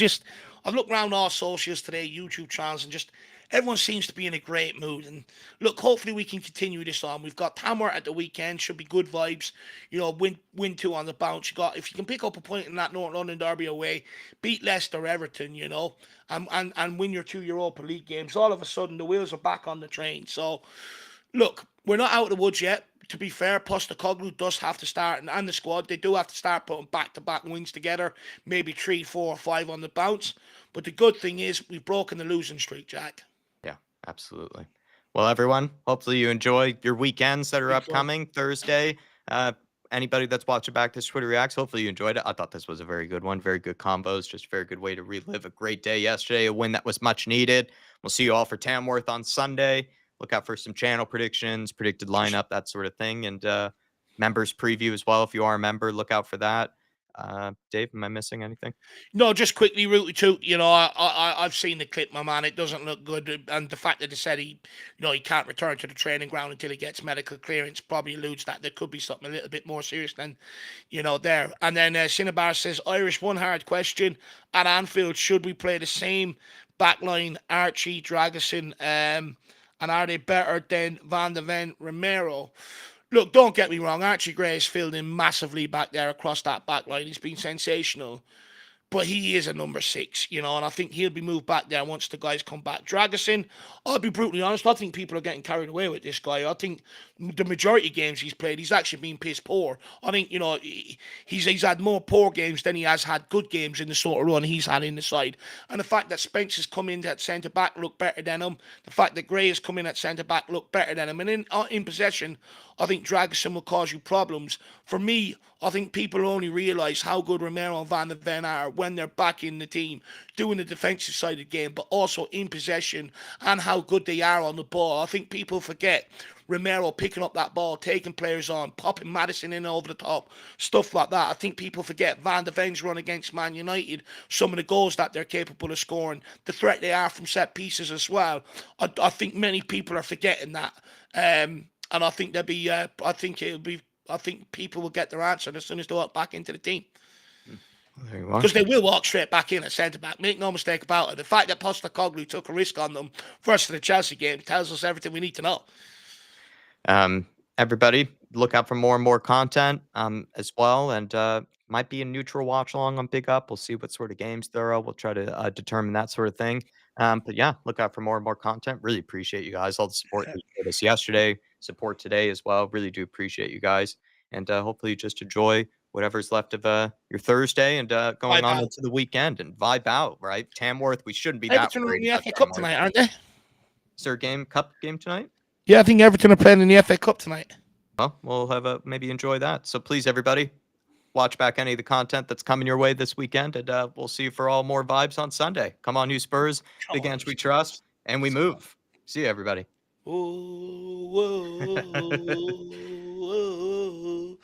B: I've looked around all socials today, YouTube channels, and just everyone seems to be in a great mood. And look, hopefully we can continue this on. We've got Tamworth at the weekend. Should be good vibes. Win 2 on the bounce. If you can pick up a point in that North London derby away, beat Leicester, Everton, and win your 2 Europa League games. All of a sudden, the wheels are back on the train. So, look, we're not out of the woods yet. To be fair, Postecoglou does have to start, and the squad, they do have to start putting back-to-back wins together, maybe 3, 4, or 5 on the bounce. But the good thing is we've broken the losing streak, Jack.
A: Yeah, absolutely. Well, everyone, hopefully you enjoy your weekends that are upcoming. Thursday. Anybody that's watching back this Twitter reacts, hopefully you enjoyed it. I thought this was a very good one. Very good combos. Just a very good way to relive a great day yesterday, a win that was much needed. We'll see you all for Tamworth on Sunday. Look out for some channel predictions, predicted lineup, that sort of thing. And members preview as well. If you are a member, look out for that. Dave, am I missing anything?
B: No, just quickly, Rooty Toot. I've seen the clip, my man. It doesn't look good, and the fact that they said he can't return to the training ground until he gets medical clearance probably alludes that there could be something a little bit more serious than there. And then Cinnabar says, Irish, one hard question at Anfield: should we play the same backline, Archie, Dragusin, and are they better than Van de Ven, Romero? Look, don't get me wrong. Archie Gray has filled in massively back there across that back line. He's been sensational. But he is a number 6, and I think he'll be moved back there once the guys come back. Dragusin, I'll be brutally honest, I think people are getting carried away with this guy. I think the majority of games he's played, he's actually been piss poor. I think, he's had more poor games than he has had good games in the sort of run he's had in the side. And the fact that Spence has come in at centre-back look better than him, the fact that Gray has come in at centre-back look better than him, and in possession, I think Dragusin will cause you problems. For me, I think people only realise how good Romero and Van de Ven are when they're back in the team, doing the defensive side of the game, but also in possession, and how good they are on the ball. I think people forget Romero picking up that ball, taking players on, popping Maddison in over the top, stuff like that. I think people forget Van de Ven's run against Man United, some of the goals that they're capable of scoring, the threat they are from set pieces as well. I think many people are forgetting that. And I think I think people will get their answer as soon as they walk back into the team. Because they will walk straight back in at centre-back. Make no mistake about it. The fact that Postecoglou took a risk on them first in the Chelsea game tells us everything we need to know.
A: Everybody, look out for more and more content as well. And might be a neutral watch along on Big Up. We'll see what sort of games there are. We'll try to determine that sort of thing. But yeah, look out for more and more content. Really appreciate you guys. All the support you showed us yesterday, support today as well. Really do appreciate you guys. And hopefully you just enjoy whatever's left of your Thursday and going on into the weekend and vibe out, right? Tamworth, we shouldn't be that
B: Everton are in
A: worried
B: the
A: about
B: FA Cup
A: Tamworth.
B: tonight, aren't they?
A: Is there a cup game tonight?
B: Yeah, I think Everton are playing in the FA Cup tonight.
A: Well, we'll have maybe enjoy that. So please, everybody, watch back any of the content that's coming your way this weekend, and we'll see you for all more vibes on Sunday. Come on, you Spurs. Big Ange we trust, and we move. See you, everybody.
B: Ooh, whoa, whoa, whoa, whoa.